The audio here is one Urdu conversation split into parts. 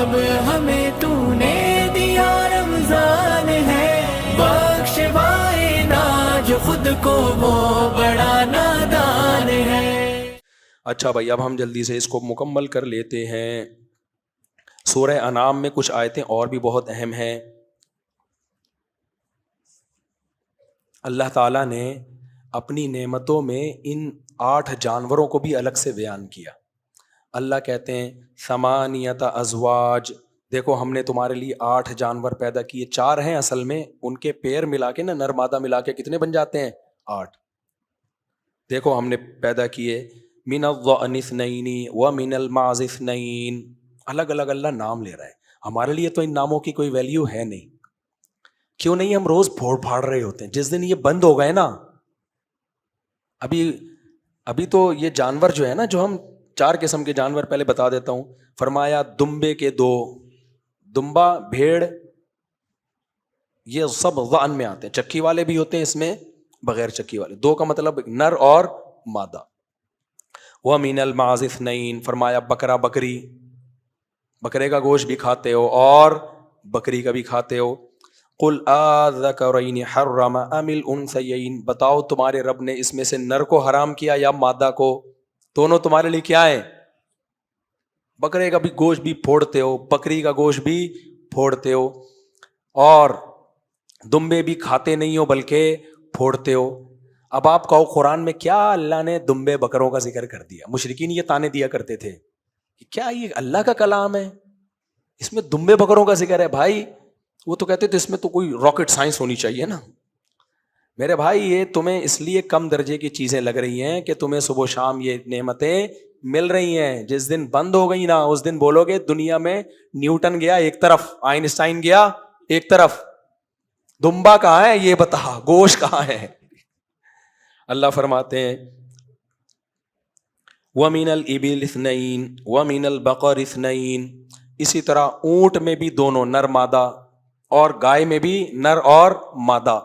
اب ہمیں تو نے دیا رمضان ہے، بخشوائے نا جو خود کو وہ بڑا نادان ہے۔ اچھا بھائی، اب ہم جلدی سے اس کو مکمل کر لیتے ہیں۔ سورہ انعام میں کچھ آیتیں اور بھی بہت اہم ہیں۔ اللہ تعالیٰ نے اپنی نعمتوں میں ان 8 جانوروں کو بھی الگ سے بیان کیا۔ اللہ کہتے ہیں ثمانیۃ ازواج، دیکھو ہم نے تمہارے لیے 8 جانور پیدا کیے، 4 ہیں اصل میں، ان کے پیر ملا کے نا، نر مادہ ملا کے کتنے بن جاتے ہیں؟ 8۔ دیکھو ہم نے پیدا کیے من الضأن اثنین ومن المعز اثنین، الگ الگ اللہ نام لے رہا ہے۔ ہمارے لیے تو ان ناموں کی کوئی ویلیو ہے نہیں، کیوں نہیں؟ ہم روز پھوڑ پھاڑ رہے ہوتے ہیں۔ جس دن یہ بند ہو گئے نا، ابھی تو یہ جانور جو ہے نا، جو ہم 4 قسم کے جانور پہلے بتا دیتا ہوں۔ فرمایا دمبے کے 2، دمبا بھیڑ یہ سب ضأن میں آتے ہیں، چکی والے بھی ہوتے ہیں اس میں، بغیر چکی والے۔ 2 کا مطلب نر اور مادہ۔ وَمِنَ الْمَعْزِ اثْنَيْن، فرمایا بکرا بکری، بکرے کا گوشت بھی کھاتے ہو اور بکری کا بھی کھاتے ہو۔ قُلْ آذَكَرَيْنِ حَرَّمَ أَمِ الْأُنْثَيَيْنِ، بتاؤ تمہارے رب نے اس میں سے نر کو حرام کیا یا مادہ کو؟ دونوں تمہارے لیے کیا ہے؟ بکرے کا بھی گوشت بھی پھوڑتے ہو، بکری کا گوشت بھی پھوڑتے ہو، اور دمبے بھی کھاتے نہیں ہو بلکہ پھوڑتے ہو۔ اب آپ کہو قرآن میں کیا اللہ نے دمبے بکروں کا ذکر کر دیا؟ مشرکین یہ تانے دیا کرتے تھے کیا یہ اللہ کا کلام ہے، اس میں دمبے بکروں کا ذکر ہے؟ بھائی وہ تو کہتے تھے اس میں تو کوئی راکٹ سائنس ہونی چاہیے نا۔ میرے بھائی یہ تمہیں اس لیے کم درجے کی چیزیں لگ رہی ہیں کہ تمہیں صبح و شام یہ نعمتیں مل رہی ہیں، جس دن بند ہو گئی نا اس دن بولو گے دنیا میں نیوٹن گیا ایک طرف، آئنسٹائن گیا ایک طرف، دمبا کہاں ہے یہ بتا، گوشت کہاں ہے؟ اللہ فرماتے ہیں وَمِنَ الْإِبِلِ اثْنَيْن وَمِنَ الْبَقَرِ اثْنَيْن، اسی طرح اونٹ میں بھی دونوں نر مادہ، اور گائے میں بھی نر اور مادہ۔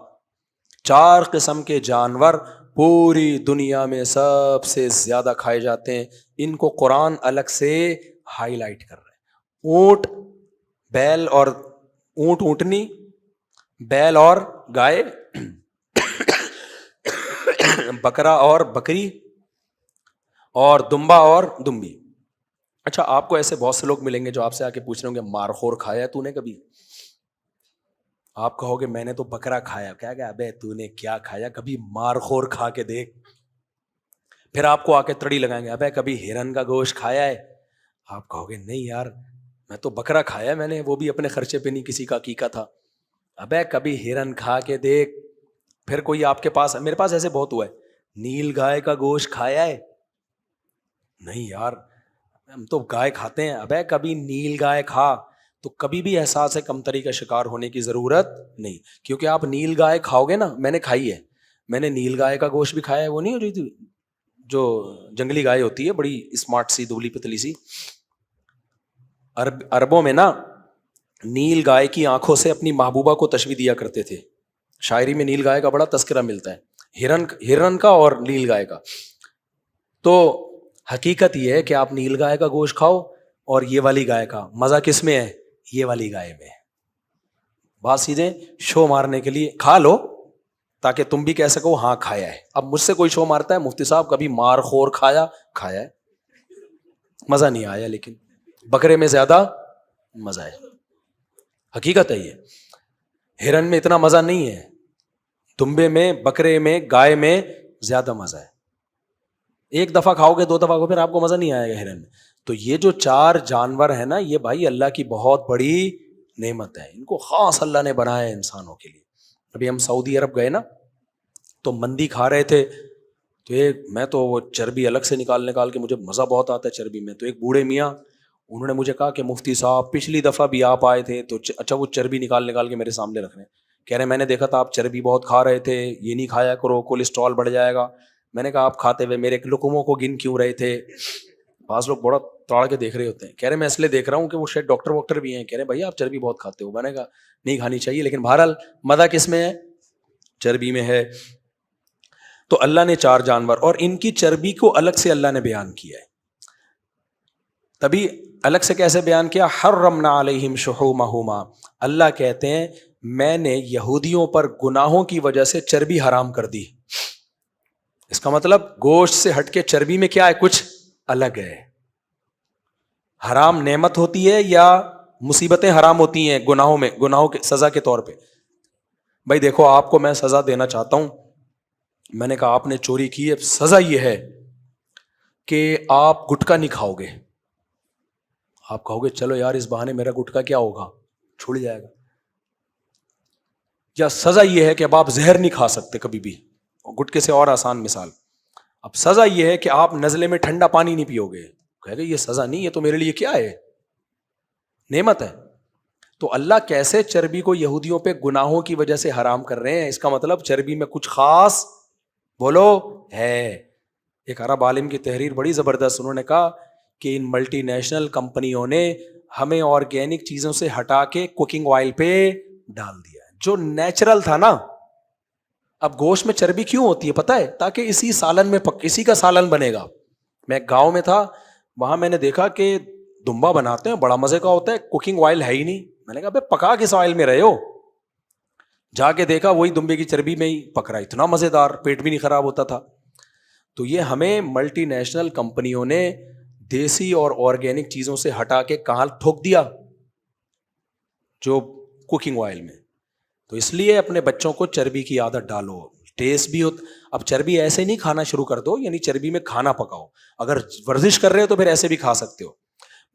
4 قسم کے جانور پوری دنیا میں سب سے زیادہ کھائے جاتے ہیں، ان کو قرآن الگ سے ہائی لائٹ کر رہا ہے۔ اونٹ، بیل اور اونٹ اونٹنی، بیل اور گائے، بکرا اور بکری، اور دمبا اور دمبی۔ اچھا آپ کو ایسے بہت سے لوگ ملیں گے جو آپ سے آ کے پوچھ رہے ہوں گے مارخور کھایا ہے تو نے کبھی؟ آپ کہو گے میں نے تو بکرا کھایا، کیا کہ ابے تو نے کیا کھایا، کبھی مارخور کھا کے دیکھ۔ پھر آپ کو آ کے تڑی لگائیں گے ابے کبھی ہرن کا گوشت کھایا ہے؟ آپ کہو گے نہیں یار میں تو بکرا کھایا میں نے، وہ بھی اپنے خرچے پہ نہیں، کسی کا عقیقہ تھا۔ ابے کبھی ہرن کھا کے دیکھ۔ پھر کوئی آپ کے پاس، میرے پاس ایسے بہت ہوا ہے، نیل گائے کا گوشت کھایا ہے؟ نہیں یار ہم تو گائے کھاتے ہیں۔ ابے کبھی نیل گائے کھا، تو کبھی بھی احساس کمتری کا شکار ہونے کی ضرورت نہیں، کیونکہ آپ نیل گائے کھاؤ گے نا، میں نے کھائی ہے، میں نے نیل گائے کا گوشت بھی کھایا ہے، وہ نہیں ہو رہی تھی جو جنگلی گائے ہوتی ہے بڑی اسمارٹ سی دبلی پتلی سی، عربوں میں نا نیل گائے کی آنکھوں سے اپنی محبوبہ کو تشبیہ دیا کرتے تھے، شاعری میں نیل گائے کا بڑا تذکرہ ملتا ہے، ہرن کا اور نیل گائے کا۔ تو حقیقت یہ ہے کہ آپ نیل گائے کا گوشت کھاؤ اور یہ والی گائے کا، مزہ کس میں ہے؟ یہ والی گائے میں۔ بات سیدھے شو مارنے کے لیے کھا لو تاکہ تم بھی کہہ سکو ہاں کھایا ہے۔ اب مجھ سے کوئی شو مارتا ہے مفتی صاحب کبھی مار خور کھایا ہے، مزہ نہیں آیا، لیکن بکرے میں زیادہ مزہ ہے، حقیقت ہے یہ۔ ہرن میں اتنا مزہ نہیں ہے، دمبے میں، بکرے میں، گائے میں زیادہ مزہ ہے۔ ایک دفعہ کھاؤ گے 2 دفعہ کو پھر آپ کو مزہ نہیں آئے گا ہرن میں۔ تو یہ جو 4 جانور ہیں نا، یہ بھائی اللہ کی بہت بڑی نعمت ہے، ان کو خاص اللہ نے بنایا ہے انسانوں کے لیے۔ ابھی ہم سعودی عرب گئے نا تو مندی کھا رہے تھے، تو میں تو وہ چربی الگ سے نکال کے، مجھے مزہ بہت آتا ہے چربی میں، تو ایک بوڑھے میاں انہوں نے مجھے کہا کہ مفتی صاحب پچھلی دفعہ بھی آپ آئے تھے تو اچھا وہ چربی نکال کے میرے سامنے رکھ رہے ہیں، کہہ رہے ہیں میں نے دیکھا تھا آپ چربی بہت کھا رہے تھے، یہ نہیں کھایا کرو کولیسٹرول بڑھ جائے گا۔ میں نے کہا آپ کھاتے ہوئے میرے لقموں کو گن کیوں رہے تھے؟ بعض لوگ بڑا تاڑ کے دیکھ رہے ہوتے ہیں، کہہ رہے میں اس لیے دیکھ رہا ہوں کہ وہ شاید ڈاکٹر بھی ہیں، کہہ رہے بھائی آپ چربی بہت کھاتے ہو۔ میں نے کہا نہیں کھانی چاہیے، لیکن بہرحال مزہ کس میں ہے؟ چربی میں ہے۔ تو اللہ نے 4 جانور اور ان کی چربی کو الگ سے اللہ نے بیان کیا ہے۔ تبھی الگ سے کیسے بیان کیا؟ حرمنا علیہم شحومہما، اللہ کہتے ہیں میں نے یہودیوں پر گناہوں کی وجہ سے چربی حرام کر دی. اس کا مطلب گوشت سے ہٹ کے چربی میں کیا ہے؟ کچھ الگ ہے. حرام نعمت ہوتی ہے یا مصیبتیں حرام ہوتی ہیں گناہوں میں، گناہوں کے سزا کے طور پہ؟ بھائی دیکھو آپ کو میں سزا دینا چاہتا ہوں، میں نے کہا آپ نے چوری کی ہے، سزا یہ ہے کہ آپ گٹکا نہیں کھاؤ گے. آپ کہو گے چلو یار اس بہانے میرا گٹکا کیا ہوگا، چھوڑ جائے گا. یا سزا یہ ہے کہ اب آپ زہر نہیں کھا سکتے کبھی بھی، گٹکے سے اور آسان مثال. اب سزا یہ ہے کہ آپ نزلے میں ٹھنڈا پانی نہیں پیو گے. کہے گے یہ سزا نہیں، یہ تو میرے لیے کیا ہے؟ نعمت ہے. تو اللہ کیسے چربی کو یہودیوں پہ گناہوں کی وجہ سے حرام کر رہے ہیں؟ اس کا مطلب چربی میں کچھ خاص بولو ہے. ایک عرب عالم کی تحریر بڑی زبردست، انہوں نے کہا کہ ان ملٹی نیشنل کمپنیوں نے ہمیں آرگینک چیزوں سے ہٹا کے کوکنگ آئل پہ ڈال دیا جو نیچرل تھا نا. اب گوشت میں چربی کیوں ہوتی ہے پتہ ہے؟ تاکہ اسی سالن میں اسی کا سالن بنے گا. میں ایک گاؤں میں تھا، وہاں میں نے دیکھا کہ دمبا بناتے ہیں، بڑا مزے کا ہوتا ہے، کوکنگ آئل ہے ہی نہیں. میں نے کہا بے پکا کس آئل میں رہے ہو؟ جا کے دیکھا وہی دمبے کی چربی میں ہی پک رہا، اتنا مزیدار، پیٹ بھی نہیں خراب ہوتا تھا. تو یہ ہمیں ملٹی نیشنل کمپنیوں نے دیسی اور آرگینک چیزوں سے ہٹا کے کہاں ٹھوک دیا؟ جو کوکنگ آئل میں. تو اس لیے اپنے بچوں کو چربی کی عادت ڈالو. ٹیسٹ بھی اب چربی ایسے نہیں کھانا شروع کر دو، یعنی چربی میں کھانا پکاؤ. اگر ورزش کر رہے ہو تو پھر ایسے بھی کھا سکتے ہو.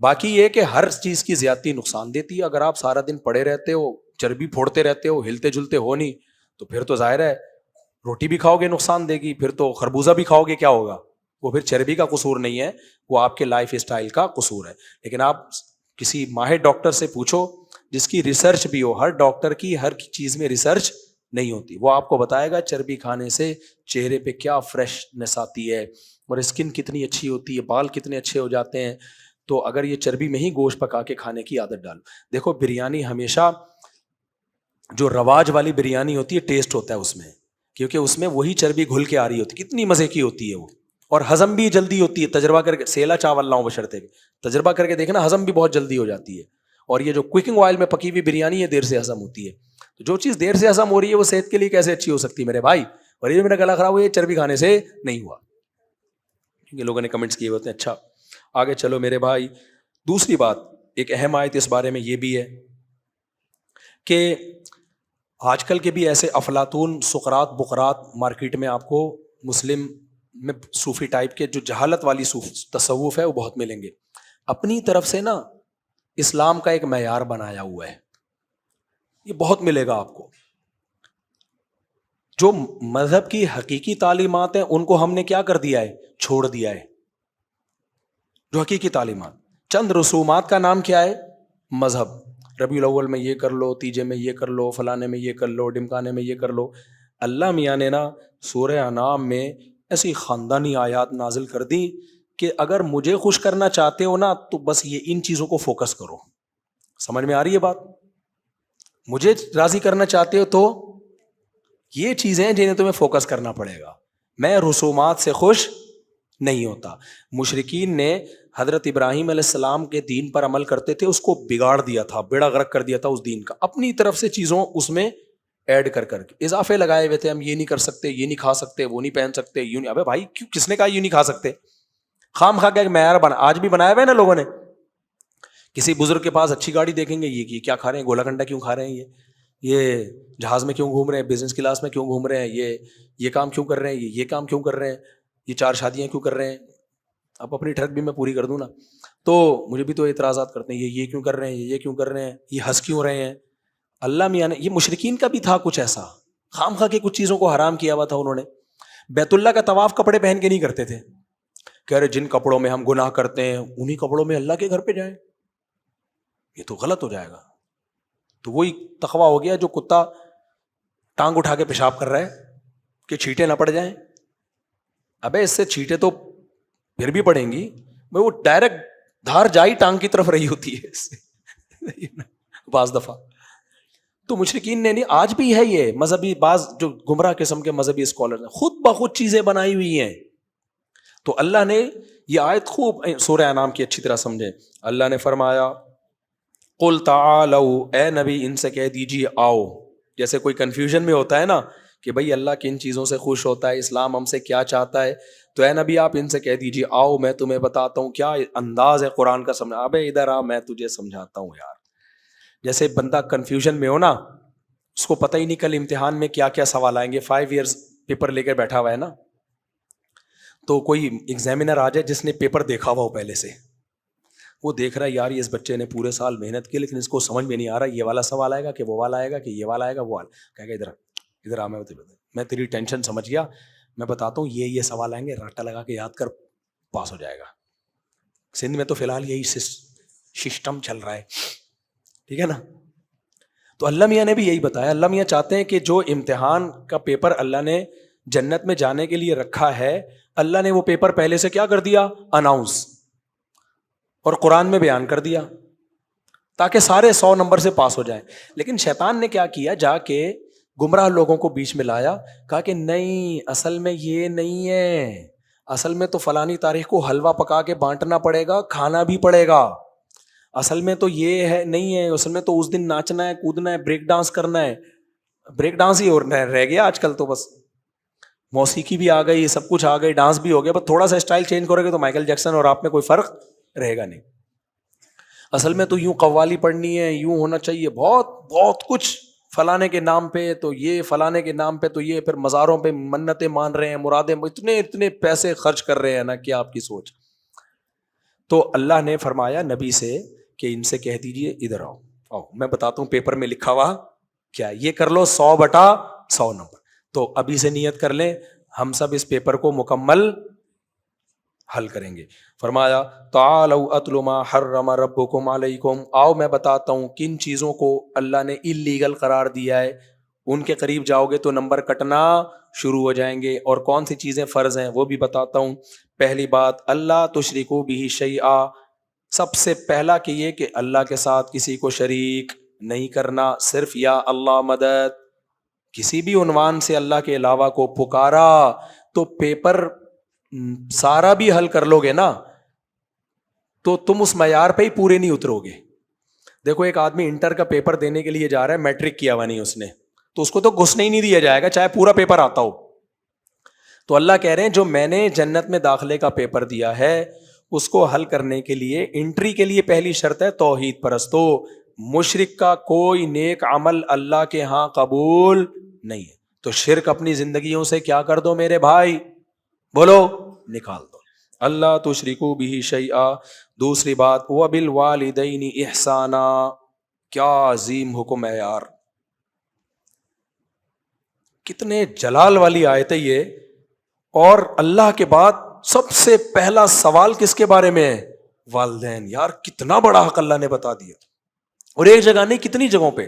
باقی یہ کہ ہر چیز کی زیادتی نقصان دیتی ہے. اگر آپ سارا دن پڑے رہتے ہو، چربی پھوڑتے رہتے ہو، ہلتے جلتے ہو نہیں، تو پھر تو ظاہر ہے روٹی بھی کھاؤ گے نقصان دے گی، پھر تو خربوزہ بھی کھاؤ گے کیا ہوگا؟ وہ پھر چربی کا قصور نہیں ہے، وہ آپ کے لائف اسٹائل کا قصور ہے. لیکن آپ کسی ماہر ڈاکٹر سے پوچھو جس کی ریسرچ بھی ہو. ہر ڈاکٹر کی ہر چیز میں ریسرچ نہیں ہوتی. وہ آپ کو بتائے گا چربی کھانے سے چہرے پہ کیا فریشنس آتی ہے اور اسکن کتنی اچھی ہوتی ہے، بال کتنے اچھے ہو جاتے ہیں. تو اگر یہ چربی میں ہی گوشت پکا کے کھانے کی عادت ڈالو. دیکھو بریانی ہمیشہ جو رواج والی بریانی ہوتی ہے ٹیسٹ ہوتا ہے اس میں، کیونکہ اس میں وہی چربی گھل کے آ رہی ہوتی ہے. کتنی مزے کی ہوتی ہے وہ، اور ہضم بھی جلدی ہوتی ہے. تجربہ کر کے، سیلا چاول لاؤں بشرطے تجربہ کر کے دیکھنا، ہضم بھی بہت جلدی ہو جاتی ہے. اور یہ جو کوکنگ آئل میں پکی ہوئی بریانی ہے دیر سے ہضم ہوتی ہے. تو جو چیز دیر سے ہضم ہو رہی ہے وہ صحت کے لیے کیسے اچھی ہو سکتی ہے میرے بھائی؟ اور یہ میرا گلا خراب ہوا یہ چربی کھانے سے نہیں ہوا. کیونکہ لوگوں نے کمنٹس کیے ہوتے ہیں. اچھا آگے چلو میرے بھائی. دوسری بات، ایک اہم آیت اس بارے میں یہ بھی ہے کہ آج کل کے بھی ایسے افلاطون، سقراط، بقراط مارکیٹ میں آپ کو مسلم میں صوفی ٹائپ کے جو جہالت والی تصوف ہے وہ بہت ملیں گے. اپنی طرف سے نا اسلام کا ایک معیار بنایا ہوا ہے، یہ بہت ملے گا آپ کو. جو مذہب کی حقیقی تعلیمات ہیں ان کو ہم نے کیا کر دیا ہے؟ چھوڑ دیا ہے. جو حقیقی تعلیمات، چند رسومات کا نام کیا ہے؟ مذہب. ربیع الاول میں یہ کر لو، تیجے میں یہ کر لو، فلانے میں یہ کر لو، ڈمکانے میں یہ کر لو. اللہ میاں نے نا سورہ انعام میں ایسی خاندانی آیات نازل کر دی کہ اگر مجھے خوش کرنا چاہتے ہو نا تو بس یہ ان چیزوں کو فوکس کرو. سمجھ میں آ رہی ہے بات؟ مجھے راضی کرنا چاہتے ہو تو یہ چیزیں جنہیں تمہیں فوکس کرنا پڑے گا. میں رسومات سے خوش نہیں ہوتا. مشرکین نے حضرت ابراہیم علیہ السلام کے دین پر عمل کرتے تھے، اس کو بگاڑ دیا تھا، بیڑا غرق کر دیا تھا اس دین کا. اپنی طرف سے چیزوں اس میں ایڈ کر کے اضافے لگائے ہوئے تھے. ہم یہ نہیں کر سکتے، یہ نہیں کھا سکتے، وہ نہیں پہن سکتے، یوں نہیں. ابے بھائی کیوں، کس نے کہا یوں نہیں کھا سکتے؟ خام خواہ کا ایک معیار بنا، آج بھی بنایا ہوا ہے نا لوگوں نے. کسی بزرگ کے پاس اچھی گاڑی دیکھیں گے، یہ کیا کھا رہے ہیں، گولا کنڈا کیوں کھا رہے ہیں، یہ جہاز میں کیوں گھوم رہے ہیں، بزنس کلاس میں کیوں گھوم رہے ہیں، یہ کام کیوں کر رہے ہیں، یہ کام کیوں کر رہے ہیں، یہ 4 شادیاں کیوں کر رہے ہیں. اب اپنی ٹرک بھی میں پوری کر دوں نا تو مجھے بھی تو اعتراضات کرتے ہیں، یہ کیوں کر رہے ہیں، یہ کیوں کر رہے ہیں، یہ ہنس کیوں رہے ہیں. اللہ میاں نے، یہ مشرکین کا بھی تھا کچھ ایسا، خام خواہ کے کچھ چیزوں کو حرام کیا ہوا تھا انہوں نے. بیت اللہ کا طواف کپڑے پہن کے نہیں کرتے تھے. کہہ رہے جن کپڑوں میں ہم گناہ کرتے ہیں انہی کپڑوں میں اللہ کے گھر پہ جائیں، یہ تو غلط ہو جائے گا. تو وہی تقویٰ ہو گیا جو کتا ٹانگ اٹھا کے پیشاب کر رہا ہے کہ چھینٹیں نہ پڑ جائیں. ابے اس سے چھینٹیں تو پھر بھی پڑیں گی، وہ ڈائریکٹ دھار جائی ٹانگ کی طرف رہی ہوتی ہے اس سے بعض دفعہ. تو مشرکین نے نہیں، آج بھی ہے یہ مذہبی، بعض جو گمراہ قسم کے مذہبی اسکالر ہیں خود بخود چیزیں بنائی ہوئی ہیں. تو اللہ نے یہ آیت خوب سورہ انعام کی اچھی طرح سمجھیں. اللہ نے فرمایا قل تعالوا، اے نبی ان سے کہہ دیجیے آؤ. جیسے کوئی کنفیوژن میں ہوتا ہے نا کہ بھئی اللہ کن چیزوں سے خوش ہوتا ہے، اسلام ہم سے کیا چاہتا ہے، تو اے نبی آپ ان سے کہہ دیجیے آؤ میں تمہیں بتاتا ہوں. کیا انداز ہے قرآن کا سمجھا. ابے ادھر آ میں تجھے سمجھاتا ہوں یار. جیسے بندہ کنفیوژن میں ہو نا، اس کو پتہ ہی نہیں کل امتحان میں کیا کیا سوال آئیں گے. 5 ایئرز پیپر لے کر بیٹھا ہوا ہے نا، تو کوئی ایگزامینر آ جائے جس نے پیپر دیکھا ہوا ہو پہلے سے، وہ دیکھ رہا ہے یار یہ اس بچے نے پورے سال محنت کی لیکن اس کو سمجھ میں نہیں آ رہا یہ والا سوال آئے گا کہ وہ والا آئے گا کہ یہ والا آئے گا وہ والا. کہے گا ادھر آ میں تیری ٹینشن سمجھ گیا، میں بتاتا ہوں یہ سوال آئیں گے، راٹا لگا کے یاد کر پاس ہو جائے گا. سندھ میں تو فی الحال یہی سسٹم چل رہا ہے، ٹھیک ہے نا. تو اللہ میاں نے بھی یہی بتایا. اللہ میاں چاہتے ہیں کہ جو امتحان کا پیپر اللہ نے جنت میں جانے کے لیے رکھا ہے، اللہ نے وہ پیپر پہلے سے کیا کر دیا، اناؤنس، اور قرآن میں بیان کر دیا تاکہ سارے 100 نمبر سے پاس ہو جائیں. لیکن شیطان نے کیا کیا، جا کے گمراہ لوگوں کو بیچ میں لایا، کہا کہ نہیں اصل میں یہ نہیں ہے، اصل میں تو فلانی تاریخ کو حلوہ پکا کے بانٹنا پڑے گا، کھانا بھی پڑے گا، اصل میں تو یہ ہے نہیں ہے، اصل میں تو اس دن ناچنا ہے، کودنا ہے، بریک ڈانس کرنا ہے. بریک ڈانس ہی رہ گیا آج کل تو، بس موسیقی بھی آ گئی، سب کچھ آ گئی، ڈانس بھی ہو گیا، بس تھوڑا سا اسٹائل چینج کرو گے تو مائیکل جیکسن اور آپ میں کوئی فرق رہے گا نہیں. اصل میں تو یوں قوالی پڑھنی ہے، یوں ہونا چاہیے، بہت بہت کچھ فلانے کے نام پہ تو یہ، فلانے کے نام پہ تو یہ، پھر مزاروں پہ منتیں مان رہے ہیں، مرادیں، اتنے پیسے خرچ کر رہے ہیں نا، کیا آپ کی سوچ. تو اللہ نے فرمایا نبی سے کہ ان سے کہہ دیجئے ادھر آؤ میں بتاتا ہوں پیپر میں لکھا ہوا کیا، یہ کر لو 100/100 نمبر. تو ابھی سے نیت کر لیں ہم سب اس پیپر کو مکمل حل کریں گے. فرمایا تعالوا اتل ما حرم ربکم علیکم، آؤ میں بتاتا ہوں کن چیزوں کو اللہ نے اللیگل قرار دیا ہے، ان کے قریب جاؤ گے تو نمبر کٹنا شروع ہو جائیں گے، اور کون سی چیزیں فرض ہیں وہ بھی بتاتا ہوں. پہلی بات اللہ تشرکوا بہ شیئا، سب سے پہلا کہ یہ کہ اللہ کے ساتھ کسی کو شریک نہیں کرنا، صرف یا اللہ مدد. کسی بھی عنوان سے اللہ کے علاوہ کو پکارا تو پیپر سارا بھی حل کر لو گے نا تو تم اس معیار پہ ہی پورے نہیں اترو گے. دیکھو ایک آدمی انٹر کا پیپر دینے کے لیے جا رہا ہے، میٹرک کیا ہوا نہیں اس نے، تو اس کو تو گھسنے ہی نہیں دیا جائے گا چاہے پورا پیپر آتا ہو. تو اللہ کہہ رہے ہیں جو میں نے جنت میں داخلے کا پیپر دیا ہے اس کو حل کرنے کے لیے، انٹری کے لیے پہلی شرط ہے توحید پرستو، مشرک کا کوئی نیک عمل اللہ کے ہاں قبول نہیں ہے. تو شرک اپنی زندگیوں سے کیا کر دو میرے بھائی، بولو نکال دو. اللہ تشرکوا بہ شیئا. دوسری بات وبالوالدین احسانا، کیا عظیم حکم ہے یار، کتنے جلال والی آیت ہے یہ. اور اللہ کے بعد سب سے پہلا سوال کس کے بارے میں ہے، والدین. یار کتنا بڑا حق اللہ نے بتا دیا، اور ایک جگہ نہیں کتنی جگہوں پہ.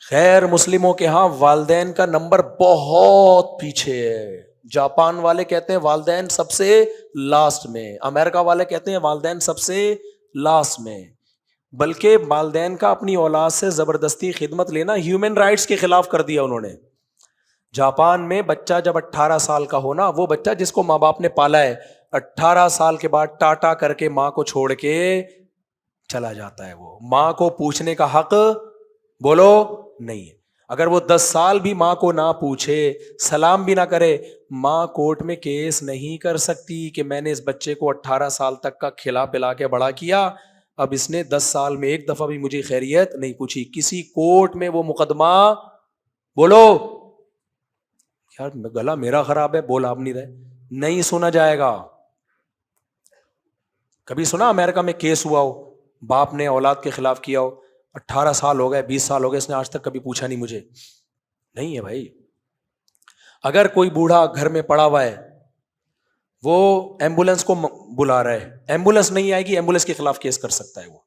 خیر مسلموں کے ہاں والدین کا نمبر بہت پیچھے ہے. جاپان والے کہتے ہیں والدین سب سے لاسٹ میں، امریکہ والے کہتے ہیں والدین سب سے لاسٹ میں. بلکہ والدین کا اپنی اولاد سے زبردستی خدمت لینا ہیومن رائٹس کے خلاف کر دیا انہوں نے. جاپان میں بچہ جب 18 سال کا ہونا، وہ بچہ جس کو ماں باپ نے پالا ہے 18 سال کے بعد ٹاٹا کر کے ماں کو چھوڑ کے چلا جاتا ہے. وہ ماں کو پوچھنے کا حق بولو نہیں ہے. اگر وہ 10 سال بھی ماں کو نہ پوچھے، سلام بھی نہ کرے، ماں کورٹ میں کیس نہیں کر سکتی کہ میں نے اس بچے کو 18 سال تک کا کھلا پلا کے بڑا کیا، اب اس نے 10 سال میں ایک دفعہ بھی مجھے خیریت نہیں پوچھی. کسی کورٹ میں وہ مقدمہ بولو یار گلا میرا خراب ہے، بول آپ نہیں رہے، نہیں سنا جائے گا. کبھی سنا امریکہ میں کیس ہوا ہو، باپ نے اولاد کے خلاف کیا ہو، 18 سال ہو گئے، 20 سال ہو گئے، اس نے آج تک کبھی پوچھا نہیں مجھے؟ نہیں ہے بھائی. اگر کوئی بوڑھا گھر میں پڑا ہوا ہے، وہ ایمبولینس کو بلا رہا ہے، ایمبولینس نہیں آئے گی، ایمبولینس کے خلاف کیس کر سکتا ہے. وہ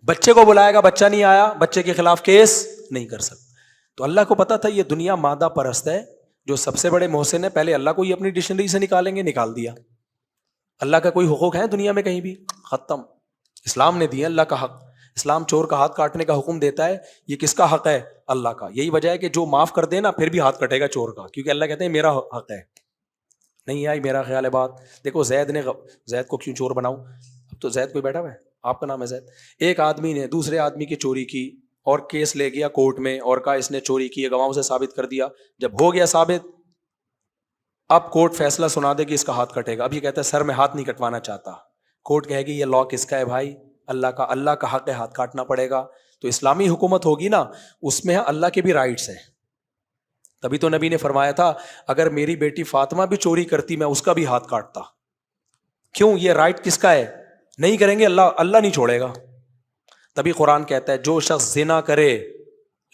بچے کو بلائے گا، بچہ نہیں آیا، بچے کے خلاف کیس نہیں کر سکتا. تو اللہ کو پتا تھا یہ دنیا مادہ پرست ہے، جو سب سے بڑے محسن ہے پہلے اللہ کو یہ اپنی ڈکشنری سے نکالیں گے، نکال دیا. اللہ کا کوئی حقوق ہے دنیا میں کہیں بھی؟ ختم. اسلام نے دیا اللہ کا حق. اسلام چور کا ہاتھ کاٹنے کا حکم دیتا ہے، یہ کس کا حق ہے؟ اللہ کا. یہی وجہ ہے کہ جو معاف کر دے نا پھر بھی ہاتھ کٹے گا چور کا، کیونکہ اللہ کہتے ہیں میرا حق ہے. نہیں آئی میرا خیال ہے بات. دیکھو زید کو کیوں چور بناؤں؟ اب تو زید کوئی بیٹھا ہوا ہے، آپ کا نام ہے زید. ایک آدمی نے دوسرے آدمی کی چوری کی اور کیس لے گیا کورٹ میں اور کہا اس نے چوری کی ہے، گواہوں سے ثابت کر دیا. جب ہو گیا ثابت، اب کورٹ فیصلہ سنا دے کہ اس کا ہاتھ کٹے گا. اب یہ کہتا ہے سر میں ہاتھ نہیں کٹوانا چاہتا. کورٹ کہے گی یہ لا کس کا ہے بھائی؟ اللہ کا حق ہے، ہاتھ کاٹنا پڑے گا. تو اسلامی حکومت ہوگی نا، اس میں اللہ کے بھی رائٹس ہیں. تبھی تو نبی نے فرمایا تھا اگر میری بیٹی فاطمہ بھی چوری کرتی میں اس کا بھی ہاتھ کاٹتا. کیوں؟ یہ رائٹ کس کا ہے؟ نہیں کریں گے اللہ نہیں چھوڑے گا. تبھی قرآن کہتا ہے جو شخص زنا کرے،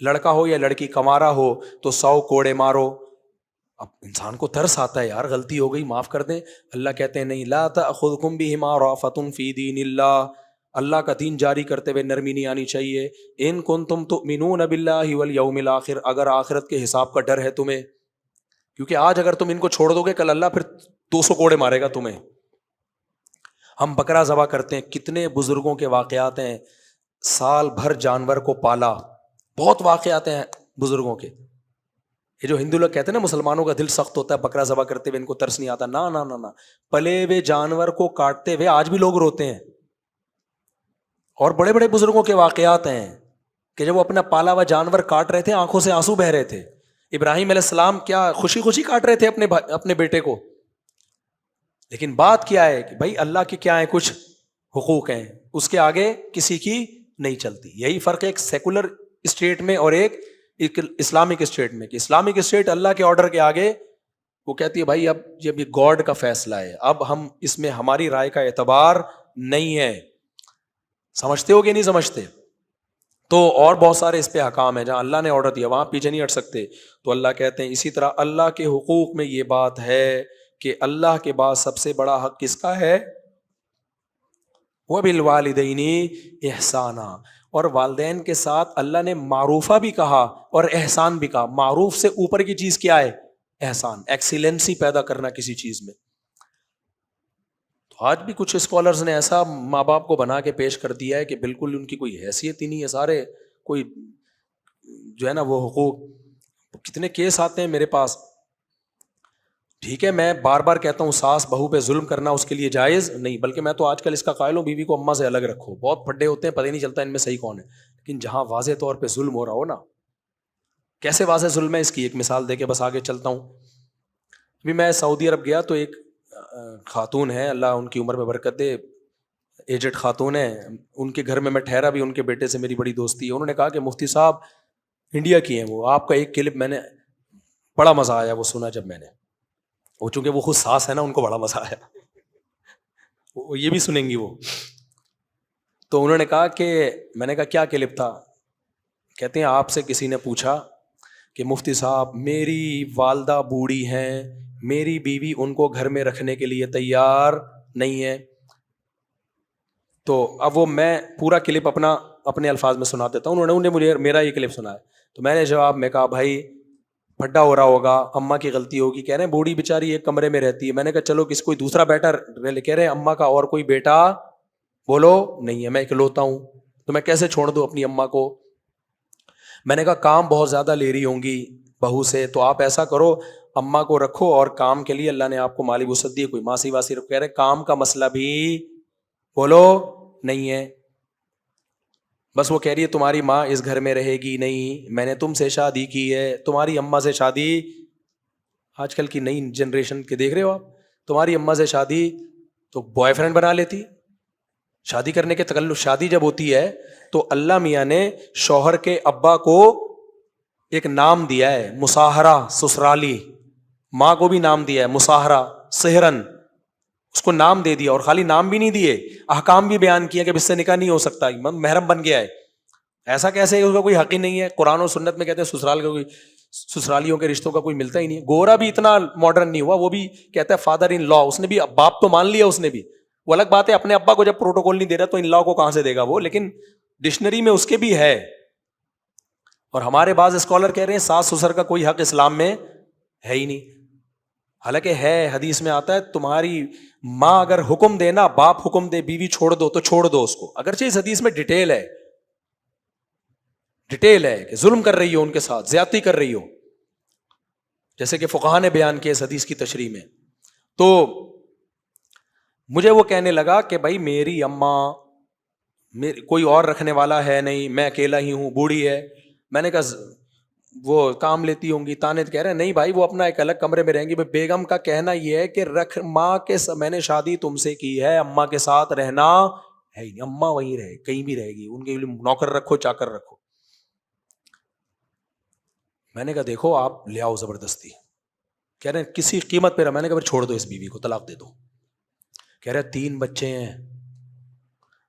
لڑکا ہو یا لڑکی، کمارا ہو، تو 100 کوڑے مارو. اب انسان کو ترس آتا ہے، یار غلطی ہو گئی معاف کر دیں. اللہ کہتے ہیں نہیں، لا تأخذکم بہما رأفۃ فی دین اللہ. اللہ کا دین جاری کرتے ہوئے نرمی نہیں آنی چاہیے. ان کنتم تؤمنون باللہ والیوم الآخر، اگر آخرت کے حساب کا ڈر ہے تمہیں، کیونکہ آج اگر تم ان کو چھوڑ دو گے کل اللہ پھر 200 کوڑے مارے گا تمہیں. ہم بکرا ذبح کرتے ہیں، کتنے بزرگوں کے واقعات ہیں، سال بھر جانور کو پالا، بہت واقعات ہیں بزرگوں کے. یہ جو ہندو لوگ کہتے ہیں نا مسلمانوں کا دل سخت ہوتا ہے بکرا ذبح کرتے ہوئے، ان کو ترس نہیں آتا، نہ نہ نہ، پلے ہوئے جانور کو کاٹتے ہوئے آج بھی لوگ روتے ہیں. اور بڑے بڑے بزرگوں کے واقعات ہیں کہ جب وہ اپنا پالا ہوا جانور کاٹ رہے تھے آنکھوں سے آنسو بہ رہے تھے. ابراہیم علیہ السلام کیا خوشی خوشی کاٹ رہے تھے اپنے بیٹے کو. لیکن بات کیا ہے کہ بھائی اللہ کے کیا ہیں کچھ حقوق ہیں، اس کے آگے کسی کی نہیں چلتی. یہی فرق ہے ایک سیکولر اسٹیٹ میں اور ایک اسلامک اسٹیٹ میں، کہ اسلامک اسٹیٹ اللہ کے آرڈر کے آگے وہ کہتی ہے بھائی اب یہ گاڈ کا فیصلہ ہے، اب ہم اس میں ہماری رائے کا اعتبار نہیں ہے. سمجھتے ہو کہ نہیں سمجھتے؟ تو اور بہت سارے اس پہ احکام ہیں جہاں اللہ نے آرڈر دیا وہاں پیچھے نہیں ہٹ سکتے. تو اللہ کہتے ہیں اسی طرح اللہ کے حقوق میں یہ بات ہے کہ اللہ کے بعد سب سے بڑا حق کس کا ہے؟ وَبِالْوَالِدَيْنِ احسانًا، اور والدین کے ساتھ اللہ نے معروفہ بھی کہا اور احسان بھی کہا. معروف سے اوپر کی چیز کیا ہے؟ احسان، ایکسیلنسی پیدا کرنا کسی چیز میں. تو آج بھی کچھ اسکالرز نے ایسا ماں باپ کو بنا کے پیش کر دیا ہے کہ بالکل ان کی کوئی حیثیت ہی نہیں ہے. سارے کوئی جو ہے نا وہ حقوق، کتنے کیس آتے ہیں میرے پاس. ٹھیک ہے میں بار بار کہتا ہوں ساس بہو پہ ظلم کرنا اس کے لیے جائز نہیں، بلکہ میں تو آج کل اس کا قائل ہوں بیوی کو اماں سے الگ رکھو. بہت پھڈے ہوتے ہیں پتہ ہی نہیں چلتا ان میں صحیح کون ہے. لیکن جہاں واضح طور پہ ظلم ہو رہا ہو نا، کیسے واضح ظلم ہے اس کی ایک مثال دے کے بس آگے چلتا ہوں. ابھی میں سعودی عرب گیا تو ایک خاتون ہے، اللہ ان کی عمر میں برکت دے، ایجڈ خاتون ہے. ان کے گھر میں ٹھہرا بھی، ان کے بیٹے سے میری بڑی دوستی ہے. انہوں نے کہا کہ مفتی صاحب انڈیا کی ہیں وہ، آپ کا ایک کلپ میں نے بڑا مزہ آیا وہ سنا. جب میں نے وہ چونکہ وہ خود ساس ہے نا ان کو بڑا مزہ آیا، وہ یہ بھی سنیں گی وہ. تو انہوں نے کہا کہ میں نے کہا کیا کلپ تھا؟ کہتے ہیں آپ سے کسی نے پوچھا کہ مفتی صاحب میری والدہ بوڑھی ہیں، میری بیوی ان کو گھر میں رکھنے کے لیے تیار نہیں ہے. تو اب وہ میں پورا کلپ اپنے الفاظ میں سنا دیتا ہوں. انہوں نے مجھے میرا یہ کلپ سنا ہے. تو میں نے جواب میں کہا بھائی پھڈا ہو رہا ہوگا، اماں کی غلطی ہوگی. کہہ رہے ہیں بوڑھی بیچاری ایک کمرے میں رہتی ہے. میں نے کہا چلو کس کوئی دوسرا بیٹا رہ. کہہ رہے ہیں اماں کا اور کوئی بیٹا بولو نہیں ہے، میں اکلوتا ہوں، تو میں کیسے چھوڑ دوں اپنی اماں کو. میں نے کہا کام بہت زیادہ لے رہی ہوں گی بہو سے، تو آپ ایسا کرو اماں کو رکھو اور کام کے لیے اللہ نے آپ کو مالی وسعت دی ہے، کوئی ماسی واسی رکھو. کہہ رہے کام کا مسئلہ بھی بولو نہیں ہے، بس وہ کہہ رہی ہے تمہاری ماں اس گھر میں رہے گی نہیں، میں نے تم سے شادی کی ہے. تمہاری اماں سے شادی، آج کل کی نئی جنریشن کے دیکھ رہے ہو آپ، تمہاری اماں سے شادی تو بوائے فرینڈ بنا لیتی. شادی کرنے کے تکلف، شادی جب ہوتی ہے تو اللہ میاں نے شوہر کے ابا کو ایک نام دیا ہے مساہرہ، سسرالی. ماں کو بھی نام دیا ہے مساہرہ، سہرن، اس کو نام دے دیا. اور خالی نام بھی نہیں دیے، احکام بھی بیان کیا کہ اس سے نکاح نہیں ہو سکتا، محرم بن گیا ہے. ایسا کیسے؟ اس کا کوئی حق ہی نہیں ہے. قرآن و سنت میں کہتے ہیں سسرال کا کوئی، سسرالیوں کے رشتوں کا کوئی ملتا ہی نہیں. گورا بھی اتنا ماڈرن نہیں ہوا، وہ بھی کہتا ہے فادر ان لا، اس نے بھی باپ تو مان لیا اس نے بھی. وہ الگ بات ہے اپنے ابا کو جب پروٹوکول نہیں دے رہا تو ان لا کو کہاں سے دے گا وہ، لیکن ڈکشنری میں اس کے بھی ہے. اور ہمارے بعض اسکالر کہہ رہے ہیں ساس سسر کا کوئی حق اسلام میں ہے ہی نہیں. حالانکہ ہے، حدیث میں آتا ہے تمہاری ماں اگر حکم دے نا، باپ حکم دے بیوی چھوڑ دو تو چھوڑ دو اس کو. اگرچہ اس حدیث میں ڈیٹیل ہے کہ ظلم کر رہی ہو ان کے ساتھ، زیادتی کر رہی ہو، جیسے کہ فقہاء نے بیان کیا اس حدیث کی تشریح میں. تو مجھے وہ کہنے لگا کہ بھائی میری اماں کوئی اور رکھنے والا ہے نہیں, میں اکیلا ہی ہوں, بوڑھی ہے. میں نے کہا وہ کام لیتی ہوں گی, تانے کہہ رہے ہیں نہیں بھائی وہ اپنا ایک الگ کمرے میں رہیں گی. بیگم کا کہنا یہ ہے کہ رکھ ماں کے میں نے شادی تم سے کی ہے, اماں کے ساتھ رہنا ہے ہی نہیں, اماں وہیں رہے, کہیں بھی رہے گی, ان کے لیے نوکر رکھو چاکر رکھو. میں نے کہا دیکھو آپ لے آؤ زبردستی. کہہ رہے ہیں کسی قیمت پہ. میں نے کہا پھر چھوڑ دو اس بیوی کو, طلاق دے دو. کہہ رہے 3 بچے ہیں.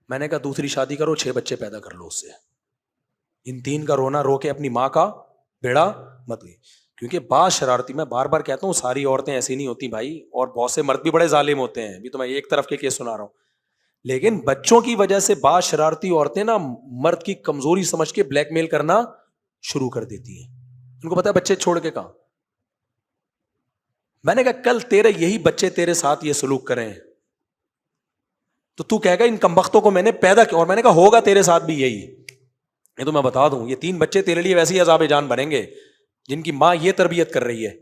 میں نے کہا دوسری شادی کرو, 6 بچے پیدا کر لو اس سے. ان 3 کا رونا رو کے اپنی ماں کا بیڑا مت گئی. کیونکہ بعض شرارتی, میں بار بار کہتا ہوں ساری عورتیں ایسی نہیں ہوتی بھائی, اور بہت سے مرد بھی بڑے ظالم ہوتے ہیں. ابھی تو میں ایک طرف کے کیس سنا رہا ہوں, لیکن بچوں کی وجہ سے بعض شرارتی عورتیں نا مرد کی کمزوری سمجھ کے بلیک میل کرنا شروع کر دیتی ہیں. ان کو پتا ہے بچے چھوڑ کے کہاں. میں نے کہا کل تیرے یہی بچے تیرے ساتھ یہ سلوک کریں تو تو کہے گا ان کمبختوں کو میں نے پیدا کیا. اور میں نے کہا ہوگا تیرے ساتھ بھی یہی. یہ تو میں بتا دوں, یہ 3 بچے تیرے لیے ویسے ہی عذاب جان بنیں گے جن کی ماں یہ تربیت کر رہی ہے.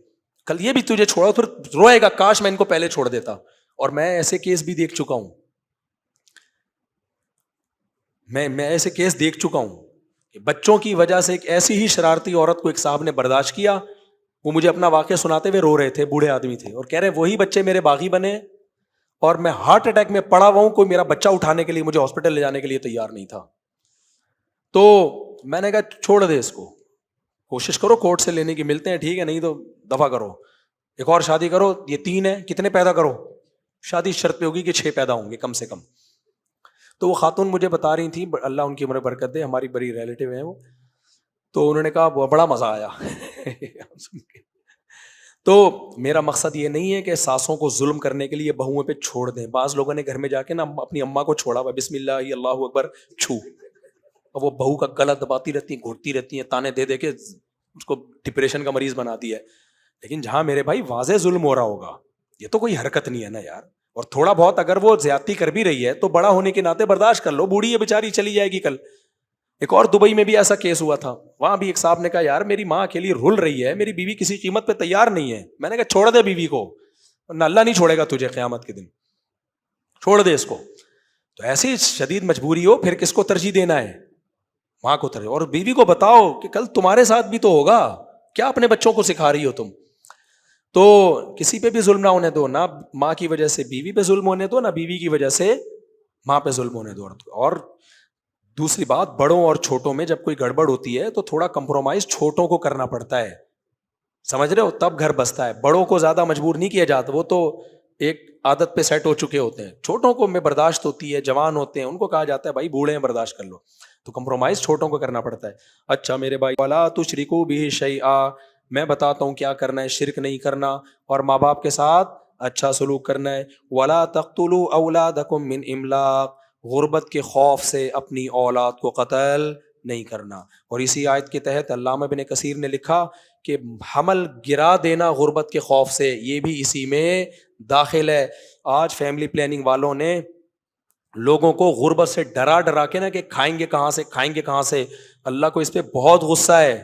کل یہ بھی تجھے چھوڑا پھر روئے گا کاش میں ان کو پہلے چھوڑ دیتا. اور میں ایسے کیس بھی دیکھ چکا ہوں, میں ایسے کیس دیکھ چکا ہوں کہ بچوں کی وجہ سے ایک ایسی ہی شرارتی عورت کو ایک صاحب نے برداشت کیا. وہ مجھے اپنا واقعہ سناتے ہوئے رو رہے تھے, بوڑھے آدمی تھے, اور کہہ رہے وہی بچے میرے باغی بنے اور میں ہارٹ اٹیک میں پڑا ہوا ہوں, کوئی میرا بچہ اٹھانے کے لیے مجھے ہاسپٹل لے جانے کے لیے تیار نہیں تھا. تو میں نے کہا چھوڑ دے اس کو, کوشش کرو کورٹ سے لینے کی, ملتے ہیں ٹھیک ہے, نہیں تو دفع کرو, ایک اور شادی کرو. یہ 3 ہیں, کتنے پیدا کرو, شادی شرط پہ ہوگی کہ 6 پیدا ہوں گے کم سے کم. تو وہ خاتون مجھے بتا رہی تھی, اللہ ان کی عمر برکت دے, ہماری بڑی ریلیٹیو ہیں وہ, تو انہوں نے کہا بڑا مزہ آیا. تو میرا مقصد یہ نہیں ہے کہ ساسوں کو ظلم کرنے کے لیے بہوؤں پہ چھوڑ دیں. بعض لوگوں نے گھر میں جا کے نا اپنی اماں کو چھوڑا ہوا, بسم اللہ اللہ اکبر چھو, اور وہ بہو کا گلا دباتی رہتی ہیں, گھوٹتی رہتی ہیں, تانے دے دے کے اس کو ڈپریشن کا مریض بناتی ہے. لیکن جہاں میرے بھائی واضح ظلم ہو رہا ہوگا, یہ تو کوئی حرکت نہیں ہے نا یار. اور تھوڑا بہت اگر وہ زیادتی کر بھی رہی ہے تو بڑا ہونے کے ناطے برداشت کر لو, بوڑھی ہے بیچاری چلی جائے گی کل. ایک اور دبئی میں بھی ایسا کیس ہوا تھا, وہاں بھی ایک صاحب نے کہا یار میری ماں اکیلی رول رہی ہے, میری بیوی کسی قیمت پہ تیار نہیں ہے. میں نے کہا چھوڑ دے بیوی کو, نہ اللہ نہیں چھوڑے گا تجھے قیامت کے دن, چھوڑ دے اس کو. تو ایسی شدید مجبوری ہو پھر کس کو ترجیح دینا ہے, ماں کو ترجیح. اور بیوی کو بتاؤ کہ کل تمہارے ساتھ بھی تو ہوگا, کیا اپنے بچوں کو سکھا رہی ہو تم. تو کسی پہ بھی ظلم نہ ہونے دو, نہ ماں کی وجہ سے بیوی پہ ظلم ہونے دو, نہ بیوی کی وجہ سے ماں پہ ظلم ہونے دو. اور دوسری بات, بڑوں اور چھوٹوں میں جب کوئی گڑبڑ ہوتی ہے تو تھوڑا کمپرومائز چھوٹوں کو کرنا پڑتا ہے, سمجھ رہے ہو, تب گھر بستا ہے. بڑوں کو زیادہ مجبور نہیں کیا جاتا, وہ تو ایک عادت پہ سیٹ ہو چکے ہوتے ہیں. چھوٹوں کو میں برداشت ہوتی ہے, جوان ہوتے ہیں, ان کو کہا جاتا ہے بھائی بوڑھے ہیں برداشت کر لو. تو کمپرومائز چھوٹوں کو کرنا پڑتا ہے. اچھا میرے بھائی, وَلَا تُشْرِكُوا بِهِ شَيْئًا, میں بتاتا ہوں کیا کرنا ہے, شرک نہیں کرنا اور ماں باپ کے ساتھ اچھا سلوک کرنا ہے. وَلَا تَقْتُلُوا أَوْلَادَكُم مِّنْ إِمْلَاقٍ, غربت کے خوف سے اپنی اولاد کو قتل نہیں کرنا. اور اسی آیت کے تحت علامہ ابن کثیر نے لکھا کہ حمل گرا دینا غربت کے خوف سے, یہ بھی اسی میں داخل ہے. آج فیملی پلاننگ والوں نے لوگوں کو غربت سے ڈرا ڈرا کے نا کہ کھائیں گے کہاں سے, کھائیں گے کہاں سے. اللہ کو اس پہ بہت غصہ ہے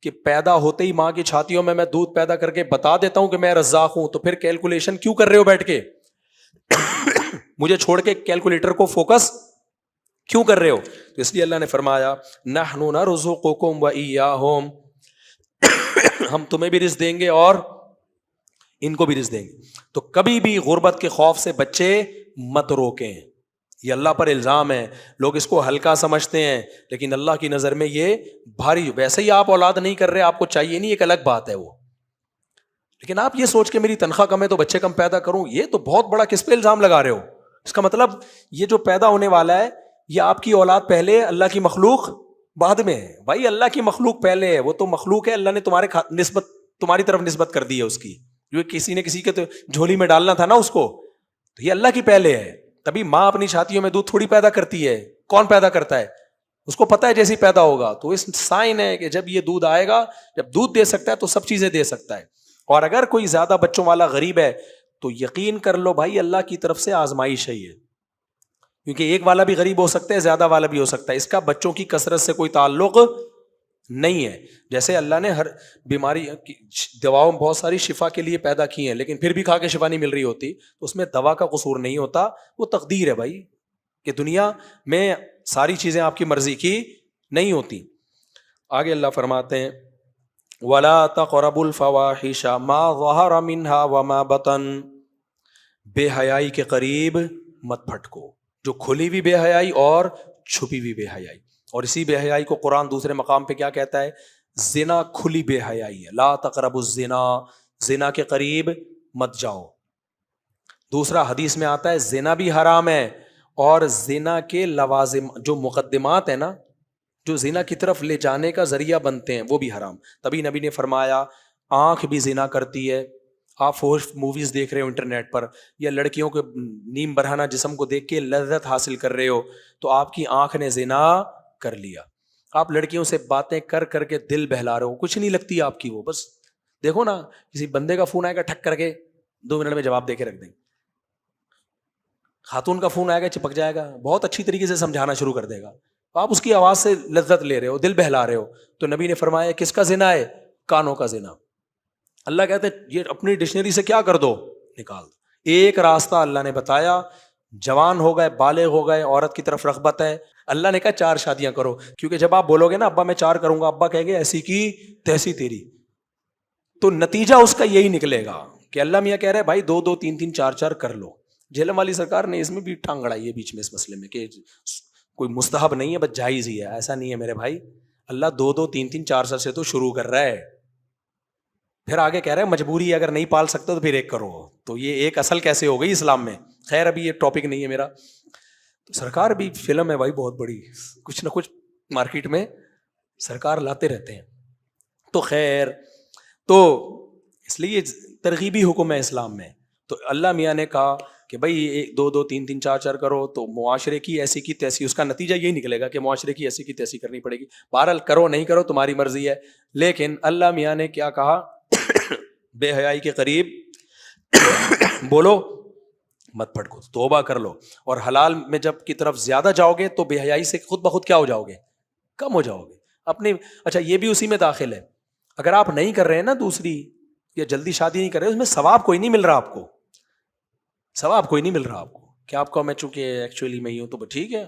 کہ پیدا ہوتے ہی ماں کی چھاتیوں میں دودھ پیدا کر کے بتا دیتا ہوں کہ میں رزاق ہوں, تو پھر کیلکولیشن کیوں کر رہے ہو بیٹھ کے, مجھے چھوڑ کے کیلکولیٹر کو فوکس کیوں کر رہے ہو. تو اس لیے اللہ نے فرمایا نحن نرزقکم وإیاہم, ہم تمہیں بھی رزق دیں گے اور ان کو بھی رزق دیں گے. تو کبھی بھی غربت کے خوف سے بچے مت روکیں, یہ اللہ پر الزام ہے. لوگ اس کو ہلکا سمجھتے ہیں لیکن اللہ کی نظر میں یہ بھاری. ویسے ہی آپ اولاد نہیں کر رہے, آپ کو چاہیے نہیں, ایک الگ بات ہے وہ, لیکن آپ یہ سوچ کے میری تنخواہ کم ہے تو بچے کم پیدا کروں, یہ تو بہت بڑا کس پہ الزام لگا رہے ہو. اس کا مطلب یہ جو پیدا ہونے والا ہے یہ آپ کی اولاد پہلے, اللہ کی مخلوق بعد میں ہے. بھائی اللہ کی مخلوق پہلے ہے, وہ تو مخلوق ہے, اللہ نے تمہاری طرف نسبت کر دی ہے اس کی, جو کسی نے کسی کے تو جھولی میں ڈالنا تھا نا اس کو, تو یہ اللہ کی پہلے ہے. تبھی ماں اپنی چھاتیوں میں دودھ تھوڑی پیدا کرتی ہے, کون پیدا کرتا ہے, اس کو پتا ہے جیسے پیدا ہوگا. تو اس سائن ہے کہ جب یہ دودھ آئے گا, جب دودھ دے سکتا ہے تو سب چیزیں دے سکتا ہے. اور اگر کوئی زیادہ بچوں والا غریب ہے تو یقین کر لو بھائی اللہ کی طرف سے آزمائش ہے یہ, کیونکہ ایک والا بھی غریب ہو سکتا ہے, زیادہ والا بھی ہو سکتا ہے. اس کا بچوں کی کثرت سے کوئی تعلق نہیں ہے. جیسے اللہ نے ہر بیماری دواؤں بہت ساری شفا کے لیے پیدا کی ہیں, لیکن پھر بھی کھا کے شفا نہیں مل رہی ہوتی, تو اس میں دوا کا قصور نہیں ہوتا, وہ تقدیر ہے بھائی, کہ دنیا میں ساری چیزیں آپ کی مرضی کی نہیں ہوتی. آگے اللہ فرماتے ہیں وَلَا تَقْرَبُوا الْفَوَاحِشَ مَا ظَهَرَ مِنْهَا وَمَا بَطَنَ, بے حیائی کے قریب مت پھٹکو, جو کھلی ہوئی بے حیائی اور چھپی ہوئی بے حیائی. اور اسی بے حیائی کو قرآن دوسرے مقام پہ کیا کہتا ہے؟ زنا کھلی بے حیائی ہے. لا تقربوا الزنا, زنا کے قریب مت جاؤ. دوسرا حدیث میں آتا ہے زنا بھی حرام ہے, اور زنا کے لوازم جو مقدمات ہیں نا, جو زنا کی طرف لے جانے کا ذریعہ بنتے ہیں, وہ بھی حرام. تبھی نبی نے فرمایا آنکھ بھی زنا کرتی ہے. آپ فوش موویز دیکھ رہے ہو انٹرنیٹ پر, یا لڑکیوں کے نیم برہنہ جسم کو دیکھ کے لذت حاصل کر رہے ہو, تو آپ کی آنکھ نے زنا کر لیا. آپ لڑکیوں سے باتیں کر کر کے دل بہلا رہے ہو, کچھ نہیں لگتی آپ کی وہ, بس دیکھو نا کسی بندے کا فون آئے گا ٹھک کر کے 2 منٹ میں جواب دے کے رکھ دیں گے. خاتون کا فون آئے گا چپک جائے گا, بہت اچھی طریقے سے سمجھانا شروع کر دے گا, آپ اس کی آواز سے لذت لے رہے ہو, دل بہلا رہے ہو. تو نبی نے فرمایا کس کا زنا ہے؟ کانوں کا زنا. اللہ کہتے یہ اپنی ڈکشنری سے کیا کر دو, نکال دو. ایک راستہ اللہ نے بتایا, جوان ہو گئے, بالغ ہو گئے, عورت کی طرف رغبت ہے, اللہ نے کہا 4 شادیاں کرو. کیونکہ جب آپ بولو گے نا ابا میں 4 کروں گا, ابا کہے گے ایسی کی تیسی تیری, تو نتیجہ اس کا یہی نکلے گا کہ اللہ میاں کہہ رہے بھائی 2 2 3 3 4 4 کر لو. جہلم والی سرکار نے اس میں بھی ٹانگ اڑائی ہے بیچ میں اس مسئلے میں, کہ کوئی مستحب نہیں ہے, بس جائز ہی ہے. ایسا نہیں ہے میرے بھائی, اللہ 2 2 3 3 4 سے تو شروع کر رہا ہے, پھر آگے کہہ رہا ہے مجبوری ہے, اگر نہیں پال سکتے تو پھر 1 کرو. تو یہ ایک اصل کیسے ہو گئی اسلام میں؟ خیر ابھی یہ ٹاپک نہیں ہے میرا. تو سرکار بھی فلم ہے بھائی بہت بڑی, کچھ نہ کچھ مارکیٹ میں سرکار لاتے رہتے ہیں. تو خیر, تو اس لیے ترغیبی حکم ہے اسلام میں. تو اللہ میاں نے کہا کہ بھائی 2 2 3 3 4 4 کرو, تو معاشرے کی ایسی کی تیسی, اس کا نتیجہ یہی نکلے گا کہ معاشرے کی ایسی کی تیسی کرنی پڑے گی. بہرحال کرو نہیں کرو تمہاری مرضی ہے, لیکن اللہ میاں نے کیا کہا؟ بے حیائی کے قریب بولو مت پھٹکو, توبہ کر لو. اور حلال میں جب کی طرف زیادہ جاؤ گے تو بے حیائی سے خود بخود کیا ہو جاؤ گے؟ کم ہو جاؤ گے اپنی. اچھا یہ بھی اسی میں داخل ہے, اگر آپ نہیں کر رہے ہیں نا دوسری, یا جلدی شادی نہیں کر رہے, اس میں ثواب کوئی نہیں مل رہا آپ کو, ثواب کوئی نہیں مل رہا آپ کو, کہ آپ کو میں چونکہ ایکچولی میں ہی ہوں تو ٹھیک ہے,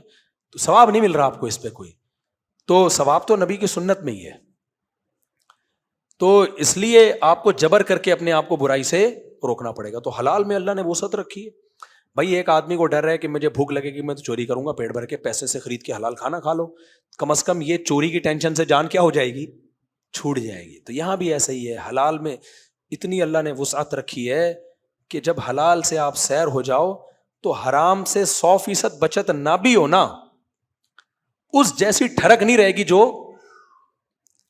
تو ثواب نہیں مل رہا آپ کو اس پہ کوئی. تو ثواب تو نبی کی سنت میں ہی ہے. تو اس لیے آپ کو جبر کر کے اپنے آپ کو برائی سے روکنا پڑے گا. تو حلال میں اللہ نے وسعت رکھی ہے. بھائی ایک آدمی کو ڈر ہے کہ مجھے بھوک لگے گی, میں تو چوری کروں گا, پیٹ بھر کے پیسے سے خرید کے حلال کھانا کھا لو, کم از کم یہ چوری کی ٹینشن سے جان کیا ہو جائے گی؟ چھوٹ جائے گی. تو یہاں بھی ایسا ہی ہے, حلال میں اتنی اللہ نے وسعت رکھی ہے کہ جب حلال سے آپ سیر ہو جاؤ تو حرام سے 100% بچت نہ بھی ہو نا, اس جیسی ٹھڑک نہیں رہے گی جو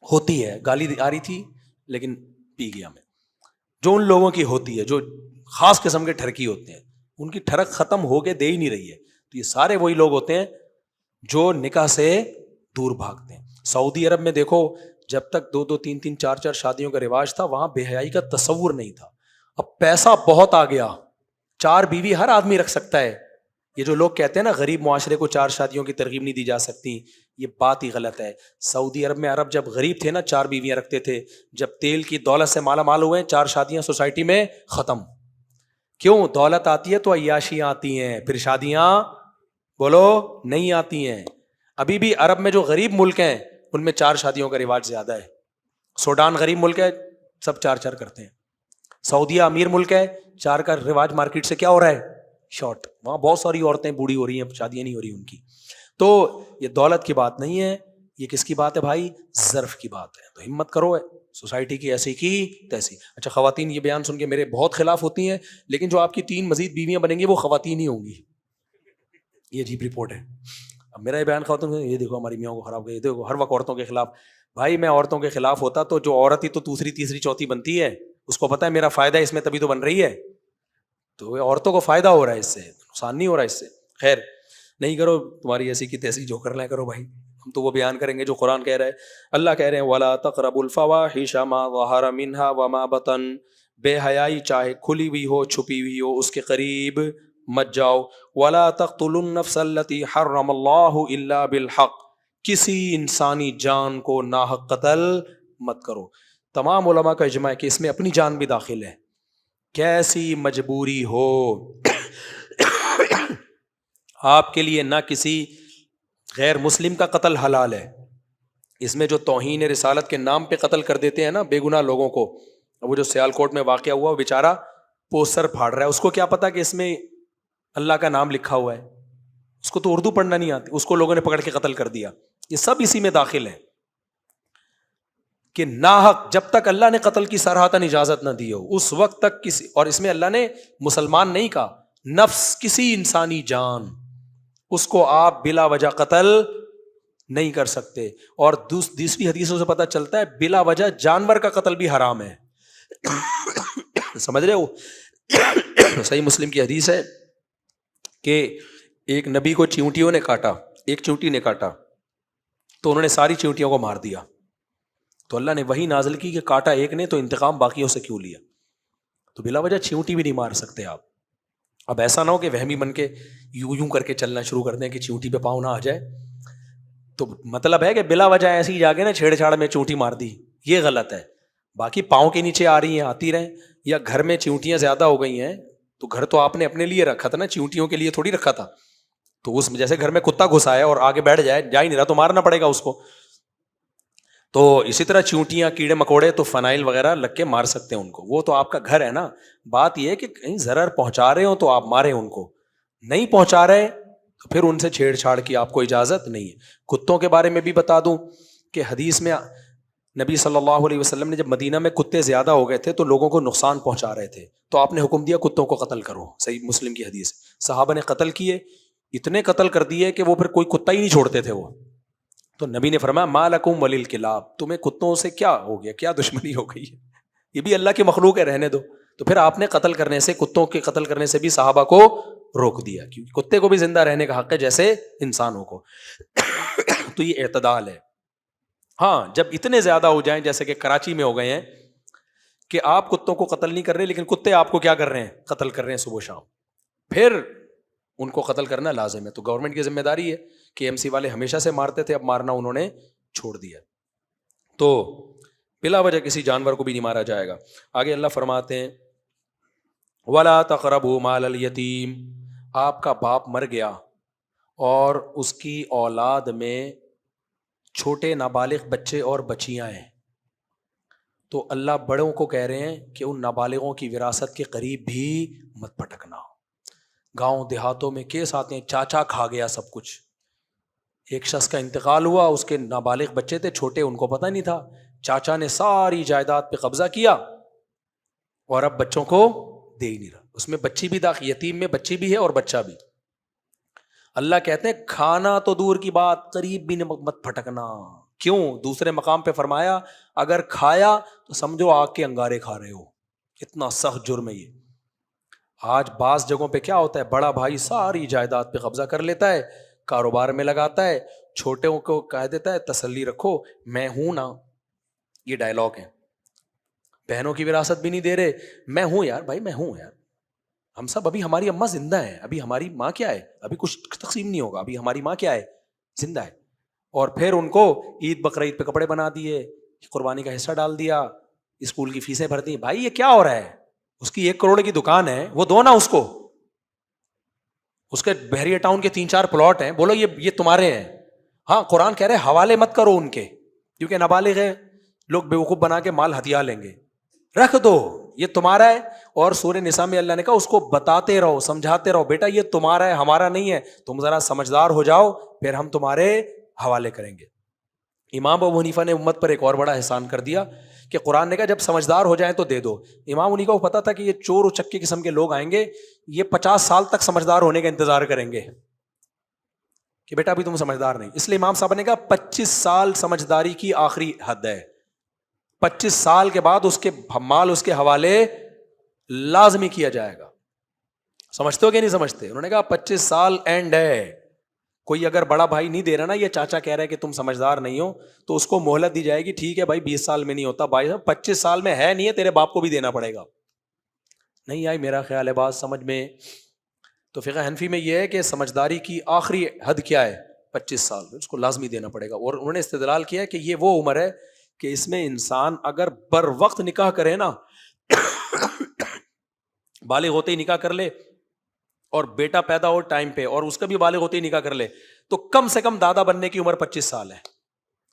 ہوتی ہے. گالی آ رہی تھی لیکن پی گیا میں, جو ان لوگوں کی ہوتی ہے جو خاص قسم کے ٹھڑکی ہوتے ہیں, ان کی ٹھڑک ختم ہو کے دے ہی نہیں رہی ہے. تو یہ سارے وہی لوگ ہوتے ہیں جو نکاح سے دور بھاگتے ہیں. سعودی عرب میں دیکھو, جب تک 2 2 3 3 4 4 شادیوں کا رواج تھا, وہاں بے حیائی کا تصور نہیں تھا. اب پیسہ بہت آ گیا, 4 بیوی ہر آدمی رکھ سکتا ہے. یہ جو لوگ کہتے ہیں نا غریب معاشرے کو 4 شادیوں کی ترغیب نہیں دی جا سکتی, یہ بات ہی غلط ہے. سعودی عرب میں عرب جب غریب تھے نا 4 بیویاں رکھتے تھے, جب تیل کی دولت سے مالا مال ہوئے 4 شادیاں سوسائٹی میں ختم. کیوں؟ دولت آتی ہے تو عیاشیاں آتی ہیں, پھر شادیاں بولو نہیں آتی ہیں. ابھی بھی عرب میں جو غریب ملک ہیں ان میں 4 شادیوں کا رواج زیادہ ہے. سوڈان غریب ملک ہے, سب 4 4 کرتے ہیں. سعودیہ امیر ملک ہے, 4 کا رواج مارکیٹ سے کیا ہو رہا ہے؟ شارٹ. وہاں بہت ساری عورتیں بوڑھی ہو رہی ہیں, شادیاں نہیں ہو رہی ان کی. تو یہ دولت کی بات نہیں ہے, یہ کس کی بات ہے بھائی؟ ظرف کی بات ہے. تو ہمت کرو ہے سوسائٹی کی ایسی کی تیسی. اچھا خواتین یہ بیان سن کے میرے بہت خلاف ہوتی ہیں, لیکن جو آپ کی 3 مزید بیویاں بنیں گی وہ خواتین ہی ہوں گی. یہ عجیب رپورٹ ہے. اب میرا یہ بیان خواتین, یہ دیکھو ہماری میاں کو خراب کر, یہ دیکھو ہر وقت عورتوں کے خلاف. بھائی میں عورتوں کے خلاف ہوتا تو جو عورت ہی تو دوسری تیسری چوتھی بنتی ہے, اس کو پتا ہے میرا فائدہ ہے اس میں, تبھی تو بن رہی ہے. تو عورتوں کو فائدہ ہو رہا ہے اس سے, نقصان نہیں ہو رہا اس سے. خیر نہیں کرو, تمہاری ایسی کی تیسی جو کر لیں کرو بھائی, ہم تو وہ بیان کریں گے جو قرآن کہہ رہا ہے. اللہ کہہ رہے ہیں وَلَا تَقْرَبُوا الْفَوَاحِشَ مَا ظَهَرَ مِنْهَا وَمَا بَطَنَ, بے حیائی چاہے کھلی ہوئی ہو چھپی ہوئی ہو اس کے قریب مت جاؤ. وَلَا تَقْتُلُوا النَّفْسَ الَّتِي حَرَّمَ اللَّهُ إِلَّا بِالْحَقِّ, کسی انسانی جان کو ناحق قتل مت کرو. تمام علماء کا اجماع ہے کہ اس میں اپنی جان بھی داخل ہے. کیسی مجبوری ہو آپ کے لیے نہ کسی غیر مسلم کا قتل حلال ہے. اس میں جو توہین رسالت کے نام پہ قتل کر دیتے ہیں نا بے گناہ لوگوں کو, وہ جو سیالکوٹ میں واقعہ ہوا, وہ بیچارہ پوسٹر پھاڑ رہا ہے, اس کو کیا پتا کہ اس میں اللہ کا نام لکھا ہوا ہے, اس کو تو اردو پڑھنا نہیں آتی, اس کو لوگوں نے پکڑ کے قتل کر دیا. یہ سب اسی میں داخل ہے کہ ناحق جب تک اللہ نے قتل کی صراحتاً اجازت نہ دی ہو اس وقت تک کسی, اور اس میں اللہ نے مسلمان نہیں کہا, نفس کسی انسانی جان, اس کو آپ بلا وجہ قتل نہیں کر سکتے. اور دوسری حدیثوں سے پتہ چلتا ہے بلا وجہ جانور کا قتل بھی حرام ہے. سمجھ رہے ہو؟ صحیح مسلم کی حدیث ہے کہ ایک نبی کو چیونٹیوں نے کاٹا, ایک چیونٹی نے کاٹا تو انہوں نے ساری چیونٹیوں کو مار دیا. تو اللہ نے وہی نازل کی کہ کاٹا ایک نے تو انتقام باقیوں سے کیوں لیا. تو بلا وجہ چیونٹی بھی نہیں مار سکتے آپ. اب ایسا نہ ہو کہ وہمی بن کے یوں کر کے چلنا شروع کر دیں کہ چیونٹی پہ پاؤں نہ آ جائے. تو مطلب ہے کہ بلا وجہ ایسی جا کے نا چھیڑ چھاڑ میں چیونٹی مار دی, یہ غلط ہے. باقی پاؤں کے نیچے آ رہی ہیں آتی رہیں, یا گھر میں چیونٹیاں زیادہ ہو گئی ہیں تو گھر تو آپ نے اپنے لیے رکھا تھا نا, چیونٹیوں کے لیے تھوڑی رکھا تھا. تو اس جیسے گھر میں کتا گھس آیا اور آگے بیٹھ جائے, جا ہی نہیں رہا تو مارنا پڑے گا اس کو. تو اسی طرح چیونٹیاں کیڑے مکوڑے تو فنائل وغیرہ لگ کے مار سکتے ہیں ان کو, وہ تو آپ کا گھر ہے نا. بات یہ ہے کہ کہیں ضرر پہنچا رہے ہو تو آپ ماریں ان کو, نہیں پہنچا رہے تو پھر ان سے چھیڑ چھاڑ کی آپ کو اجازت نہیں ہے. کتوں کے بارے میں بھی بتا دوں کہ حدیث میں نبی صلی اللہ علیہ وسلم نے جب مدینہ میں کتے زیادہ ہو گئے تھے تو لوگوں کو نقصان پہنچا رہے تھے, تو آپ نے حکم دیا کتوں کو قتل کرو. صحیح مسلم کی حدیث. صحابہ نے قتل کیے, اتنے قتل کر دیے کہ وہ پھر کوئی کتا ہی نہیں چھوڑتے تھے وہ. تو نبی نے فرمایا ما لکم وللکلاب, تمہیں کتوں سے کیا ہو گیا, کیا دشمنی ہو گئی ہے, یہ بھی اللہ کی مخلوق ہے, رہنے دو. تو پھر آپ نے قتل کرنے سے, کتوں کے قتل کرنے سے بھی صحابہ کو روک دیا, کیونکہ کتے کو بھی زندہ رہنے کا حق ہے جیسے انسانوں کو. تو یہ اعتدال ہے. ہاں جب اتنے زیادہ ہو جائیں جیسے کہ کراچی میں ہو گئے ہیں کہ آپ کتوں کو قتل نہیں کر رہے لیکن کتے آپ کو کیا کر رہے ہیں, قتل کر رہے ہیں صبح شام, پھر ان کو قتل کرنا لازم ہے. تو گورنمنٹ کی ذمہ داری ہے کہ ایم سی والے ہمیشہ سے مارتے تھے, اب مارنا انہوں نے چھوڑ دیا. تو بلا وجہ کسی جانور کو بھی نہیں مارا جائے گا. آگے اللہ فرماتے ہیں وَلَا تَقْرَبُوا مَالَ الْيَتِيمِ, آپ کا باپ مر گیا اور اس کی اولاد میں چھوٹے نابالغ بچے اور بچیاں ہیں, تو اللہ بڑوں کو کہہ رہے ہیں کہ ان نابالغوں کی وراثت کے قریب بھی مت پٹکنا. گاؤں دیہاتوں میں کیس آتے ہیں, چاچا کھا گیا سب کچھ. ایک شخص کا انتقال ہوا, اس کے نابالغ بچے تھے چھوٹے, ان کو پتہ نہیں تھا, چاچا نے ساری جائیداد پہ قبضہ کیا اور اب بچوں کو دے ہی نہیں رہا. اس میں بچی بھی داخل, یتیم میں بچی بھی ہے اور بچہ بھی. اللہ کہتے ہیں کھانا تو دور کی بات, قریب بھی مت پھٹکنا. کیوں؟ دوسرے مقام پہ فرمایا اگر کھایا تو سمجھو آگ کے انگارے کھا رہے ہو. اتنا سخت جرم ہے یہ. آج بعض جگہوں پہ کیا ہوتا ہے, بڑا بھائی ساری جائیداد پہ قبضہ کر لیتا ہے, کاروبار میں لگاتا ہے, چھوٹوں کو کہہ دیتا ہے تسلی رکھو میں ہوں نا. یہ ڈائلاگ ہے. بہنوں کی وراثت بھی نہیں دے رہے, میں ہوں یار بھائی, میں ہوں یار, ہم سب, ابھی ہماری اماں زندہ ہے, ابھی ہماری ماں کیا ہے, ابھی کچھ تقسیم نہیں ہوگا, ابھی ہماری ماں کیا ہے, زندہ ہے. اور پھر ان کو عید بقرعید پہ کپڑے بنا دیے, قربانی کا حصہ ڈال دیا, اسکول کی فیسیں بھر دی. بھائی یہ کیا ہو رہا ہے؟ اس کی 1 کروڑ کی دکان ہے, وہ دو نا اس کو. اس کے بحریہ ٹاؤن کے 3-4 پلاٹ ہیں, بولو یہ تمہارے ہیں. ہاں قرآن کہہ رہے حوالے مت کرو ان کے, کیونکہ نابالغ ہے, لوگ بیوقوف بنا کے مال ہتھیا لیں گے. رکھ دو, یہ تمہارا ہے. اور سورہ نساء میں اللہ نے کہا اس کو بتاتے رہو, سمجھاتے رہو, بیٹا یہ تمہارا ہے, ہمارا نہیں ہے, تم ذرا سمجھدار ہو جاؤ, پھر ہم تمہارے حوالے کریں گے. امام ابو حنیفہ نے امت پر ایک اور بڑا احسان کر دیا کہ قرآن نے کہا جب سمجھدار ہو جائیں تو دے دو. امام حنیفہ کو پتا تھا کہ یہ چور و چکے قسم کے لوگ آئیں گے, یہ 50 سال تک سمجھدار ہونے کا انتظار کریں گے کہ بیٹا ابھی تم سمجھدار نہیں. اس لیے امام صاحب نے کہا 25 سال سمجھداری کی آخری حد ہے. 25 سال کے بعد اس کے مال اس کے حوالے لازمی کیا جائے گا. سمجھتے ہو کہ نہیں سمجھتے؟ انہوں نے کہا 25 سال اینڈ ہے. کوئی اگر بڑا بھائی نہیں دے رہا نا, یہ چاچا کہہ رہا ہے کہ تم سمجھدار نہیں ہو, تو اس کو مہلت دی جائے گی. ٹھیک ہے بھائی 20 سال میں نہیں ہوتا, 25 سال میں ہے نہیں ہے, تیرے باپ کو بھی دینا پڑے گا. نہیں آئی میرا خیال ہے بات سمجھ میں. تو فقہ حنفی میں یہ ہے کہ سمجھداری کی آخری حد کیا ہے, 25 سال, اس کو لازمی دینا پڑے گا. اور انہوں نے استدلال کیا کہ یہ وہ عمر ہے کہ اس میں انسان اگر بر وقت نکاح کرے نا, بالغ ہوتے ہی نکاح کر لے, اور بیٹا پیدا ہو ٹائم پہ, اور اس کا بھی بالغ ہوتے ہی نکاح کر لے, تو کم سے کم دادا بننے کی عمر 25 سال ہے.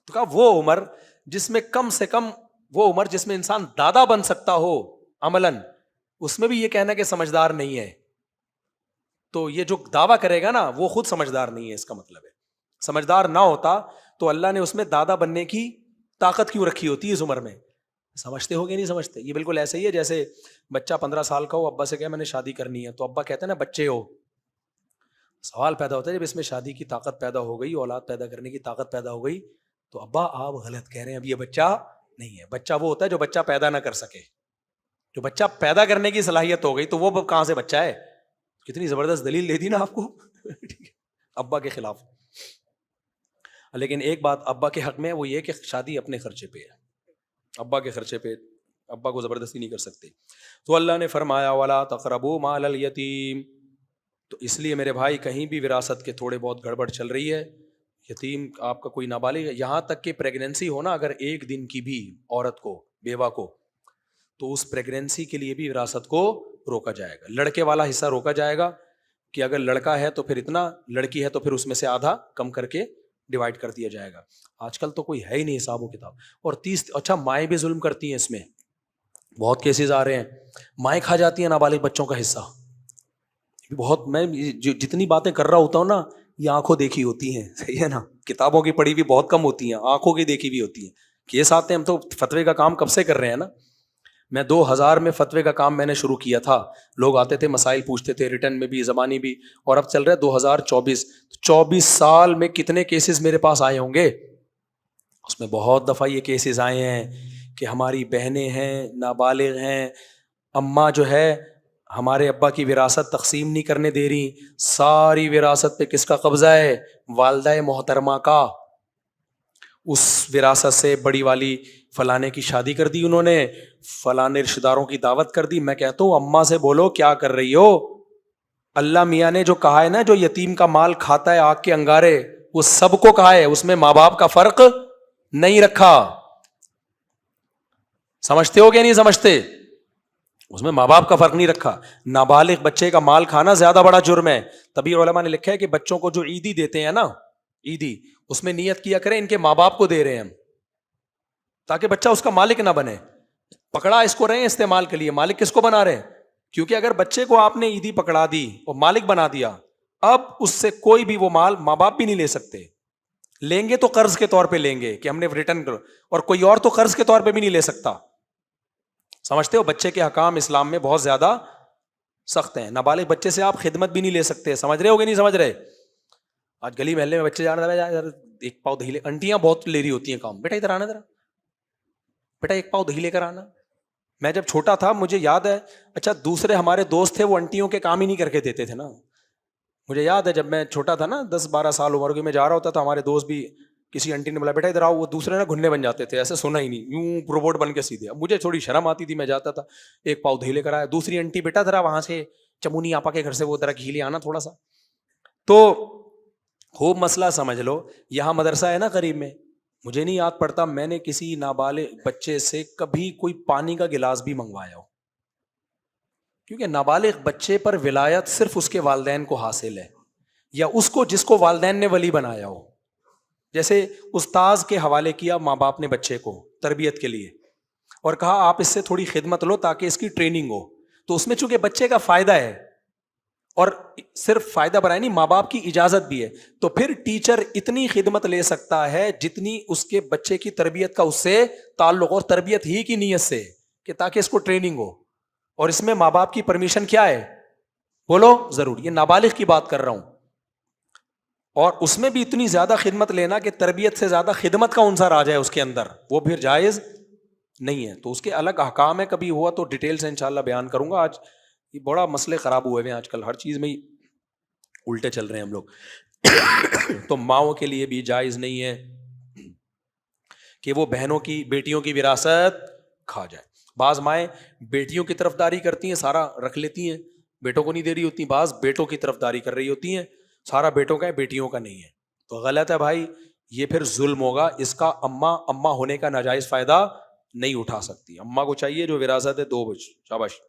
تو کہا وہ عمر جس میں کم سے کم, وہ عمر جس میں انسان دادا بن سکتا ہو عملاً, اس میں بھی یہ کہنا کہ سمجھدار نہیں ہے, تو یہ جو دعویٰ کرے گا نا وہ خود سمجھدار نہیں ہے. اس کا مطلب ہے سمجھدار نہ ہوتا تو اللہ نے اس میں دادا بننے کی طاقت کیوں رکھی ہوتی ہے اس عمر میں. سمجھتے ہو کہ نہیں سمجھتے؟ یہ بالکل ایسے ہی ہے جیسے بچہ 15 سال کا ہو, ابا سے کہے میں نے شادی کرنی ہے, تو ابا کہتے ہیں نا بچے ہو. سوال پیدا ہوتا ہے جب اس میں شادی کی طاقت پیدا ہو گئی, اولاد پیدا کرنے کی طاقت پیدا ہو گئی, تو ابا آپ غلط کہہ رہے ہیں, اب یہ بچہ نہیں ہے. بچہ وہ ہوتا ہے جو بچہ پیدا نہ کر سکے. جو بچہ پیدا کرنے کی صلاحیت ہو گئی تو وہ کہاں سے بچہ ہے؟ کتنی زبردست دلیل دے دی نا آپ کو ابا کے خلاف. لیکن ایک بات ابا کے حق میں وہ یہ کہ شادی اپنے خرچے پہ ہے, ابا کے خرچے پہ, ابا کو زبردستی نہیں کر سکتے. تو اللہ نے فرمایا وَلَا تَقْرَبُوا مَالَ الْيَتِيمِ. تو اس لیے میرے بھائی کہیں بھی وراثت کے تھوڑے بہت گڑبڑ چل رہی ہے, یتیم آپ کا کوئی نابالغ, یہاں تک کہ پریگنینسی ہو نا اگر ایک دن کی بھی عورت کو, بیوہ کو, تو اس پریگنینسی کے لیے بھی وراثت کو روکا جائے گا. لڑکے والا حصہ روکا جائے گا کہ اگر لڑکا ہے تو پھر اتنا, لڑکی ہے تو پھر اس میں سے آدھا کم کر کے ڈیوائڈ کر دیا جائے گا. آج کل تو کوئی ہے ہی نہیں حساب و کتاب. اور 30, اچھا مائیں بھی ظلم کرتی ہیں, اس میں بہت کیسز آ رہے ہیں, مائیں کھا جاتی ہیں نابالغ بچوں کا حصہ. بہت, میں جتنی باتیں کر رہا ہوتا ہوں نا یہ آنکھوں دیکھی ہوتی ہیں, صحیح ہے نا, کتابوں کی پڑھی بھی بہت کم ہوتی ہیں, آنکھوں کی دیکھی بھی ہوتی ہیں. کیس آتے ہیں, ہم تو فتوے کا کام کب سے کر رہے ہیں نا. میں 2000 میں فتوے کا کام میں نے شروع کیا تھا, لوگ آتے تھے مسائل پوچھتے تھے, ریٹن میں بھی زبانی بھی, اور اب چل رہا ہے 2024 سال میں کتنے کیسز میرے پاس آئے ہوں گے. اس میں بہت دفعہ یہ کیسز آئے ہیں کہ ہماری بہنیں ہیں, نابالغ ہیں, اماں جو ہے ہمارے ابا کی وراثت تقسیم نہیں کرنے دے رہی, ساری وراثت پہ کس کا قبضہ ہے؟ والدہ محترمہ کا. اس وراثت سے بڑی والی فلانے کی شادی کر دی انہوں نے, فلانے رشتہ داروں کی دعوت کر دی. میں کہتا ہوں اماں سے بولو کیا کر رہی ہو. اللہ میاں نے جو کہا ہے نا, جو یتیم کا مال کھاتا ہے آگ کے انگارے, وہ سب کو کہا ہے, اس میں ماں باپ کا فرق نہیں رکھا. سمجھتے ہو کہ نہیں سمجھتے؟ اس میں ماں باپ کا فرق نہیں رکھا. نابالغ بچے کا مال کھانا زیادہ بڑا جرم ہے. تبھی علماء نے لکھا ہے کہ بچوں کو جو عیدی دیتے ہیں نا, عیدی, اس میں نیت کیا کریں ان کے ماں باپ کو دے رہے ہیں ہم, تاکہ بچہ اس کا مالک نہ بنے. پکڑا اس کو رہے ہیں استعمال کے لیے, مالک کس کو بنا رہے ہیں؟ کیونکہ اگر بچے کو آپ نے عیدی پکڑا دی اور مالک بنا دیا, اب اس سے کوئی بھی وہ مال ماں باپ بھی نہیں لے سکتے. لیں گے تو قرض کے طور پہ لیں گے کہ ہم نے ریٹرن کرو, اور کوئی اور تو قرض کے طور پہ بھی نہیں لے سکتا. سمجھتے ہو؟ بچے کے حکام اسلام میں بہت زیادہ سخت ہیں. نابالغ بچے سے آپ خدمت بھی نہیں لے سکتے. سمجھ رہے ہو کہ نہیں سمجھ رہے؟ آج گلی محلے میں بچے جا رہے ہیں, ایک پاؤ دہی لے, انٹیاں بہت لے رہی ہوتی ہیں کام, بیٹا ادھر آنا, ذرا بیٹا ایک پاؤ دہی لے کر آنا. میں جب چھوٹا تھا مجھے یاد ہے, اچھا دوسرے ہمارے دوست تھے وہ انٹیوں کے کام ہی نہیں کر کے دیتے تھے نا. مجھے یاد ہے جب میں چھوٹا تھا نا, 10-12 سال عمر کے, میں جا رہا ہوتا تھا, ہمارے دوست بھی کسی انٹی نے بولا بیٹا ادھر آؤ, وہ دوسرے نا گھننے بن جاتے تھے, ایسے سنا ہی نہیں, یوں روبوٹ بن کے سیدھے. اب مجھے تھوڑی شرم آتی تھی, میں جاتا تھا, ایک پاؤ دہی لے کر آیا. دوسری انٹی بیٹا ذرا وہاں سے چمونی آپا کے گھر سے وہ ذرا گھی لے آنا تھوڑا سا. تو خوب مسئلہ سمجھ لو, یہاں مدرسہ ہے نا قریب میں, مجھے نہیں یاد پڑتا میں نے کسی نابالغ بچے سے کبھی کوئی پانی کا گلاس بھی منگوایا ہو, کیونکہ نابالغ بچے پر ولایت صرف اس کے والدین کو حاصل ہے, یا اس کو جس کو والدین نے ولی بنایا ہو. جیسے استاذ کے حوالے کیا ماں باپ نے بچے کو تربیت کے لیے, اور کہا آپ اس سے تھوڑی خدمت لو تاکہ اس کی ٹریننگ ہو, تو اس میں چونکہ بچے کا فائدہ ہے, اور صرف فائدہ برائے نہیں, ماں باپ کی اجازت بھی ہے, تو پھر ٹیچر اتنی خدمت لے سکتا ہے جتنی اس کے بچے کی تربیت کا اس سے تعلق, اور تربیت ہی کی نیت سے کہ تاکہ اس کو ٹریننگ ہو. اور اس میں ماں باپ کی پرمیشن کیا ہے بولو؟ ضرور. یہ نابالغ کی بات کر رہا ہوں, اور اس میں بھی اتنی زیادہ خدمت لینا کہ تربیت سے زیادہ خدمت کا عنصر آ جائے اس کے اندر, وہ پھر جائز نہیں ہے. تو اس کے الگ احکام ہے, کبھی ہوا تو ڈیٹیل سے انشاءاللہ بیان کروں گا. آج یہ بڑا مسئلے خراب ہوئے ہیں آج کل, ہر چیز میں ہی الٹے چل رہے ہیں ہم لوگ. تو ماؤں کے لیے بھی جائز نہیں ہے کہ وہ بہنوں کی, بیٹیوں کی وراثت کھا جائے. بعض مائیں بیٹیوں کی طرفداری کرتی ہیں, سارا رکھ لیتی ہیں, بیٹوں کو نہیں دے رہی ہوتی. بعض بیٹوں کی طرفداری کر رہی ہوتی ہیں, سارا بیٹوں کا ہے بیٹیوں کا نہیں ہے. تو غلط ہے بھائی, یہ پھر ظلم ہوگا. اس کا اماں ہونے کا ناجائز فائدہ نہیں اٹھا سکتی. اماں کو چاہیے جو وراثت ہے 2 بچ, شاباش.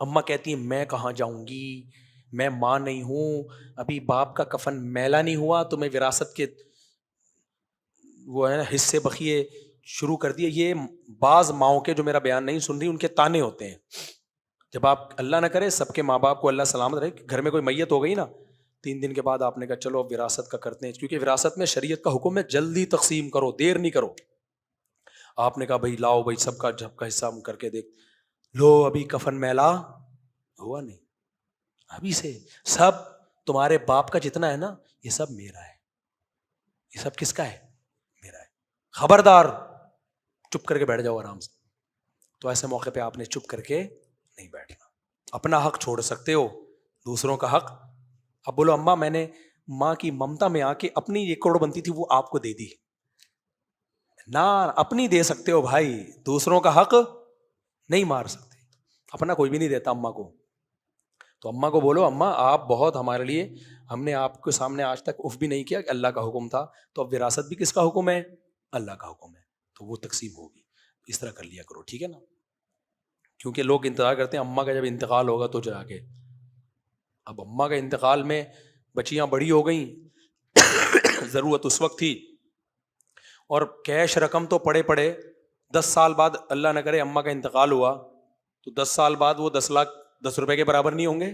اماں کہتی ہیں میں کہاں جاؤں گی, میں ماں نہیں ہوں, ابھی باپ کا کفن میلا نہیں ہوا تو میں وراثت کے وہ ہے نا حصے بخیے شروع کر دیے. یہ بعض ماؤں کے, جو میرا بیان نہیں سن رہی, ان کے تانے ہوتے ہیں. جب آپ اللہ نہ کرے سب کے ماں باپ کو اللہ سلامت رہے, گھر میں کوئی میت ہو گئی نا, 3 دن کے بعد آپ نے کہا چلو اب وراثت کا کرتے ہیں, کیونکہ وراثت میں شریعت کا حکم ہے جلدی تقسیم کرو, دیر نہیں کرو. آپ نے کہا بھائی لاؤ بھائی سب کا جب کا حصہ ہم کر کے دیکھ لو, ابھی کفن میلا ہوا نہیں, ابھی سے سب تمہارے باپ کا جتنا ہے نا یہ سب میرا ہے. یہ سب کس کا ہے؟ میرا ہے. خبردار چپ کر کے بیٹھ جاؤ آرام سے. تو ایسے موقع پہ آپ نے چپ کر کے نہیں بیٹھنا. اپنا حق چھوڑ سکتے ہو, دوسروں کا حق. اب بولو اماں میں نے ماں کی ممتا میں آ کے اپنی 1 کروڑ بنتی تھی وہ آپ کو دے دی نہ, اپنی دے سکتے ہو بھائی, دوسروں کا حق نہیں مار سکتے. اپنا کوئی بھی نہیں دیتا اماں کو. تو اماں کو بولو اماں آپ بہت ہمارے لیے, ہم نے آپ کے سامنے آج تک اف بھی نہیں کیا کہ اللہ کا حکم تھا, تو اب وراثت بھی کس کا حکم ہے؟ اللہ کا حکم ہے, تو وہ تقسیم ہوگی. اس طرح کر لیا کرو, ٹھیک ہے نا. کیونکہ لوگ انتظار کرتے ہیں اماں کا جب انتقال ہوگا تو جا کے. اب اماں کا انتقال میں بچیاں بڑی ہو گئیں, ضرورت اس وقت تھی, اور کیش رقم تو پڑے 10 سال بعد اللہ نہ کرے اماں کا انتقال ہوا تو 10 سال بعد وہ 10 لاکھ 10 روپے کے برابر نہیں ہوں گے.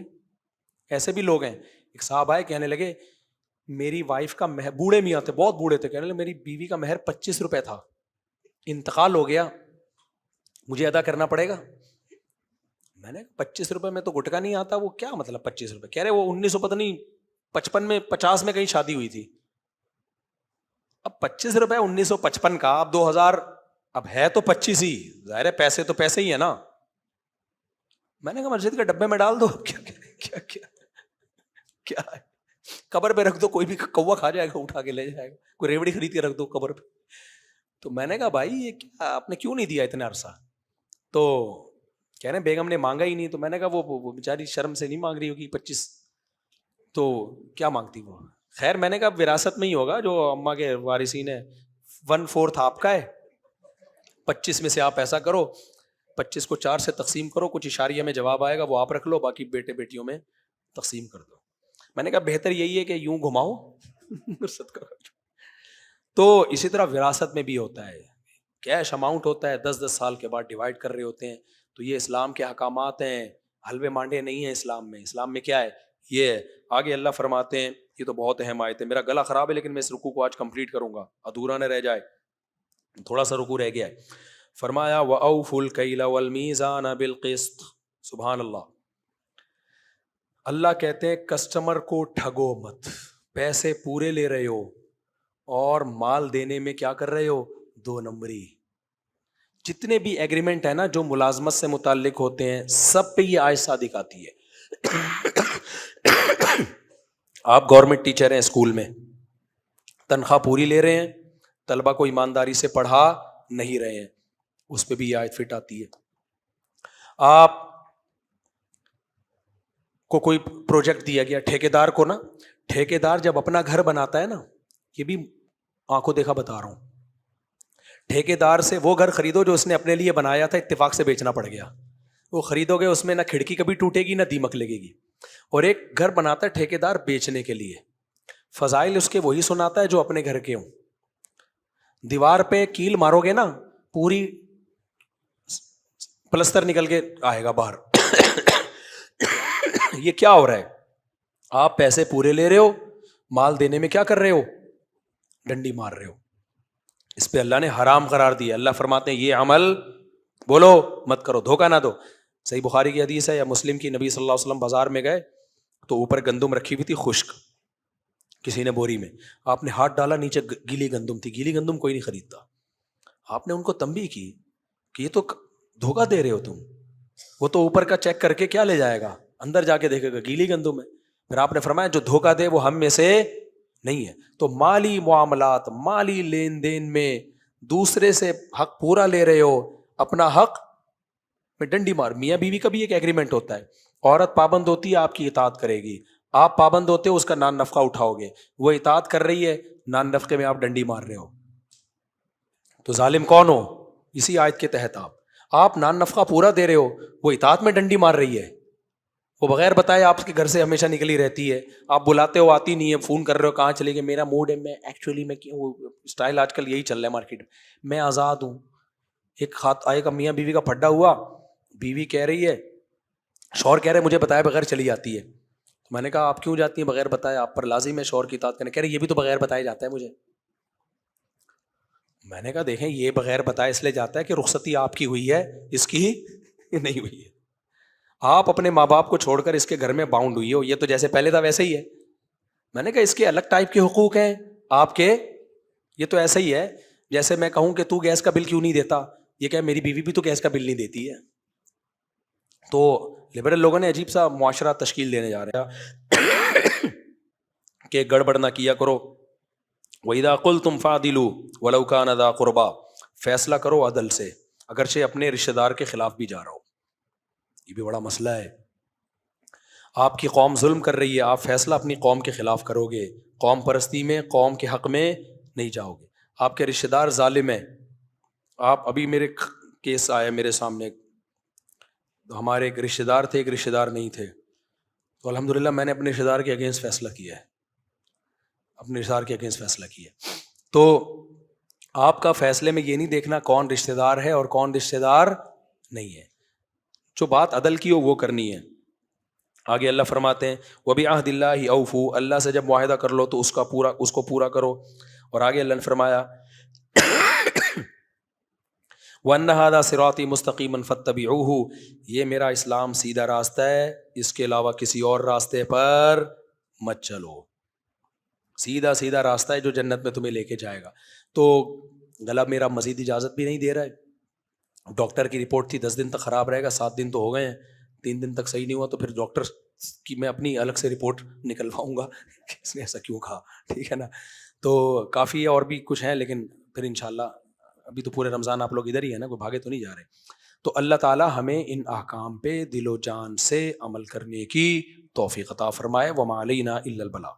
ایسے بھی لوگ ہیں. ایک صاحب آئے کہنے لگے میری وائف کا مہر, بوڑھے میاں تھے, بہت بوڑھے تھے, کہنے لگے میری بیوی کا مہر 25 روپے تھا, انتقال ہو گیا, مجھے ادا کرنا پڑے گا. میں نے 25 روپے میں تو گٹکا نہیں آتا, وہ کیا مطلب 25 روپے؟ کہہ رہے وہ 1900 پتہ نہیں 55 میں 50 میں کہیں شادی ہوئی تھی. اب 25 روپے 1955 کا, اب 2000, اب ہے تو 25 ہی, ظاہر ہے پیسے تو پیسے ہی ہے نا. میں نے کہا مسجد کے ڈبے میں ڈال دو, کیا کیا کیا ہے, قبر پہ رکھ دو, کوئی بھی کوا کھا جائے گا اٹھا کے لے جائے گا, کوئی ریوڑی خرید کے رکھ دو قبر پہ. تو میں نے کہا بھائی یہ کیا آپ نے کیوں نہیں دیا اتنا عرصہ؟ تو کہہ رہے بیگم نے مانگا ہی نہیں. تو میں نے کہا وہ بیچاری شرم سے نہیں مانگ رہی ہوگی 25, تو کیا مانگتی وہ؟ خیر میں نے کہا وراثت میں ہی ہوگا, جو اماں کے وارثین ہے 1/4 آپ کا ہے, 25 میں سے آپ ایسا کرو 25 کو 4 سے تقسیم کرو, کچھ اشاریہ میں جواب آئے گا وہ آپ رکھ لو, باقی بیٹے بیٹیوں میں تقسیم کر دو. میں نے کہا بہتر یہی ہے کہ یوں گھماؤ. تو اسی طرح وراثت میں بھی ہوتا ہے, کیش اماؤنٹ ہوتا ہے, 10 سال کے بعد ڈیوائڈ کر رہے ہوتے ہیں. تو یہ اسلام کے احکامات ہیں, حلوے مانڈے نہیں ہیں اسلام میں. اسلام میں کیا ہے یہ آگے اللہ فرماتے ہیں, یہ تو بہت اہم آیت ہے. میرا گلا خراب ہے لیکن میں اس رکوع کو آج کمپلیٹ کروں گا, ادھورا نہ رہ جائے, تھوڑا سا رکوع رہ گیا ہے. فرمایا وَأَوْفُوا الْكَيْلَ وَالْمِيزَانَ بِالْقِسْطِ. سبحان اللہ. اللہ کہتے ہیں کسٹمر کو ٹھگو مت, پیسے پورے لے رہے ہو اور مال دینے میں کیا کر رہے ہو, 2 نمبری. جتنے بھی ایگریمنٹ ہے نا جو ملازمت سے متعلق ہوتے ہیں سب پہ یہ آیت صادق آتی ہے. آپ گورنمنٹ ٹیچر ہیں, اسکول میں تنخواہ پوری لے رہے ہیں, طلبہ کو ایمانداری سے پڑھا نہیں رہے ہیں, اس پہ بھی یہ آیت فٹ آتی ہے. آپ کو کوئی پروجیکٹ دیا گیا ٹھیکیدار کو نا, ٹھیکیدار جب اپنا گھر بناتا ہے نا, یہ بھی آنکھوں دیکھا بتا رہا ہوں, ٹھیکیدار سے وہ گھر خریدو جو اس نے اپنے لیے بنایا تھا, اتفاق سے بیچنا پڑ گیا, وہ خریدو گے اس میں نہ کھڑکی کبھی ٹوٹے گی نہ دیمک لگے گی. اور ایک گھر بناتا ہے ٹھیکیدار بیچنے کے لیے, فضائل اس کے وہی سناتا ہے جو اپنے گھر کے ہوں. دیوار پہ کیل مارو گے نا پوری پلستر نکل کے آئے گا باہر. یہ کیا ہو رہا ہے؟ آپ پیسے پورے لے رہے ہو, مال دینے میں کیا کر رہے ہو, ڈنڈی مار رہے ہو. اس پہ اللہ نے حرام قرار دیا. اللہ فرماتے ہیں یہ عمل بولو مت کرو, دھوکہ نہ دو. صحیح بخاری کی حدیث ہے یا مسلم کی, نبی صلی اللہ علیہ وسلم بازار میں گئے تو اوپر گندم رکھی ہوئی تھی خشک, کسی نے بوری میں, آپ نے ہاتھ ڈالا نیچے گیلی گندم تھی, گیلی گندم کوئی نہیں خریدتا. آپ نے ان کو تنبیہ کی کہ یہ تو دھوکہ دے رہے ہو تم, وہ تو اوپر کا چیک کر کے کیا لے جائے گا, اندر جا کے دیکھے گا گیلی گندم ہے. پھر آپ نے فرمایا جو دھوکہ دے وہ ہم میں سے نہیں ہے. تو مالی معاملات, مالی لین دین میں دوسرے سے حق پورا لے رہے ہو, اپنا حق میں ڈنڈی مار. میاں بیوی کا بھی ایک ایگریمنٹ ہوتا ہے, عورت پابند ہوتی ہے آپ کی اطاعت کرے گی, آپ پابند ہوتے ہو, اس کا نان نفقہ اٹھاؤ گے, وہ اطاعت کر رہی ہے, نان نفقے میں آپ ڈنڈی مار رہے ہو, تو ظالم کون ہو؟ اسی آیت کے تحت آپ نان نفقہ پورا دے رہے ہو, وہ اطاعت میں ڈنڈی مار رہی ہے, وہ بغیر بتائے آپ کے گھر سے ہمیشہ نکلی رہتی ہے, آپ بلاتے ہو آتی نہیں ہے, فون کر رہے ہو کہاں چلے گئے, میرا موڈ ہے, میں ایکچولی میں اسٹائل آج کل یہی چل رہا ہے مارکیٹ میں آزاد ہوں. ایک میاں بیوی کا پھڈا ہوا, بیوی کہہ رہی ہے, شوہر کہہ رہے مجھے بتائے بغیر چلی جاتی ہے. میں نے کہا آپ کیوں جاتی ہیں بغیر بتائے, آپ پر لازم ہے شوہر کی اطاعت کرنا. کہہ رہے یہ بھی تو بغیر بتائے جاتا ہے مجھے. میں نے کہا دیکھیں یہ بغیر بتائے اس لیے جاتا ہے کہ رخصتی آپ کی ہوئی ہے, اس کی نہیں ہوئی ہے. آپ اپنے ماں باپ کو چھوڑ کر اس کے گھر میں باؤنڈ ہوئی ہو, یہ تو جیسے پہلے تھا ویسے ہی ہے. میں نے کہا اس کے الگ ٹائپ کے حقوق ہیں آپ کے, یہ تو ایسا ہی ہے جیسے میں کہوں کہ تو گیس کا بل کیوں نہیں دیتا, یہ کہ میری بیوی بھی تو گیس کا بل نہیں دیتی ہے. تو لبرل لوگوں نے عجیب سا معاشرہ تشکیل دینے جا رہے ہیں کہ گڑبڑ نہ کیا کرو. وَإِذَا قُلْتُمْ فَعْدِلُوا وَلَوْ كَانَ ذَا قُرْبَىٰ, فیصلہ کرو عدل سے اگرچہ اپنے رشتہ دار کے خلاف بھی جا رہا ہو. یہ بھی بڑا مسئلہ ہے. آپ کی قوم ظلم کر رہی ہے, آپ فیصلہ اپنی قوم کے خلاف کرو گے, قوم پرستی میں قوم کے حق میں نہیں جاؤ گے. آپ کے رشتہ دار ظالم ہیں, آپ ابھی میرے کیس آیا میرے سامنے, ہمارے ایک رشتہ دار تھے, ایک رشتہ دار نہیں تھے, تو الحمدللہ میں نے اپنے رشتہ دار کے اگینسٹ فیصلہ کیا ہے, اپنے رشتہ دار کے اگینسٹ فیصلہ کیا. تو آپ کا فیصلے میں یہ نہیں دیکھنا کون رشتہ دار ہے اور کون رشتہ دار نہیں ہے, جو بات عدل کی ہو وہ کرنی ہے. آگے اللہ فرماتے ہیں وَبِعَهْدِ اللَّهِ أَوْفُوا, اللہ سے جب معاہدہ کر لو تو اس کو پورا کرو. اور آگے اللہ نے فرمایا وَأَنَّ هَذَا صِرَاطِي مُسْتَقِيمًا فَاتَّبِعُوهُ, یہ میرا اسلام سیدھا راستہ ہے, اس کے علاوہ کسی اور راستے پر مت چلو. سیدھا راستہ ہے جو جنت میں تمہیں لے کے جائے گا. تو گلا میرا مزید اجازت بھی نہیں دے رہا ہے. ڈاکٹر کی رپورٹ تھی 10 دن تک خراب رہے گا, 7 دن تو ہو گئے ہیں, 3 دن تک صحیح نہیں ہوا, تو پھر ڈاکٹر کی میں اپنی الگ سے رپورٹ نکلواؤں گا کہ اس نے ایسا کیوں کہا, ٹھیک ہے نا. تو کافی ہے, اور بھی کچھ ہیں, لیکن پھر انشاءاللہ ابھی تو پورے رمضان آپ لوگ ادھر ہی ہیں نا, کوئی بھاگے تو نہیں جا رہے. تو اللہ تعالیٰ ہمیں ان احکام پہ دل و جان سے عمل کرنے کی توفیق عطا فرمائے. وما علینا الا البلاغ.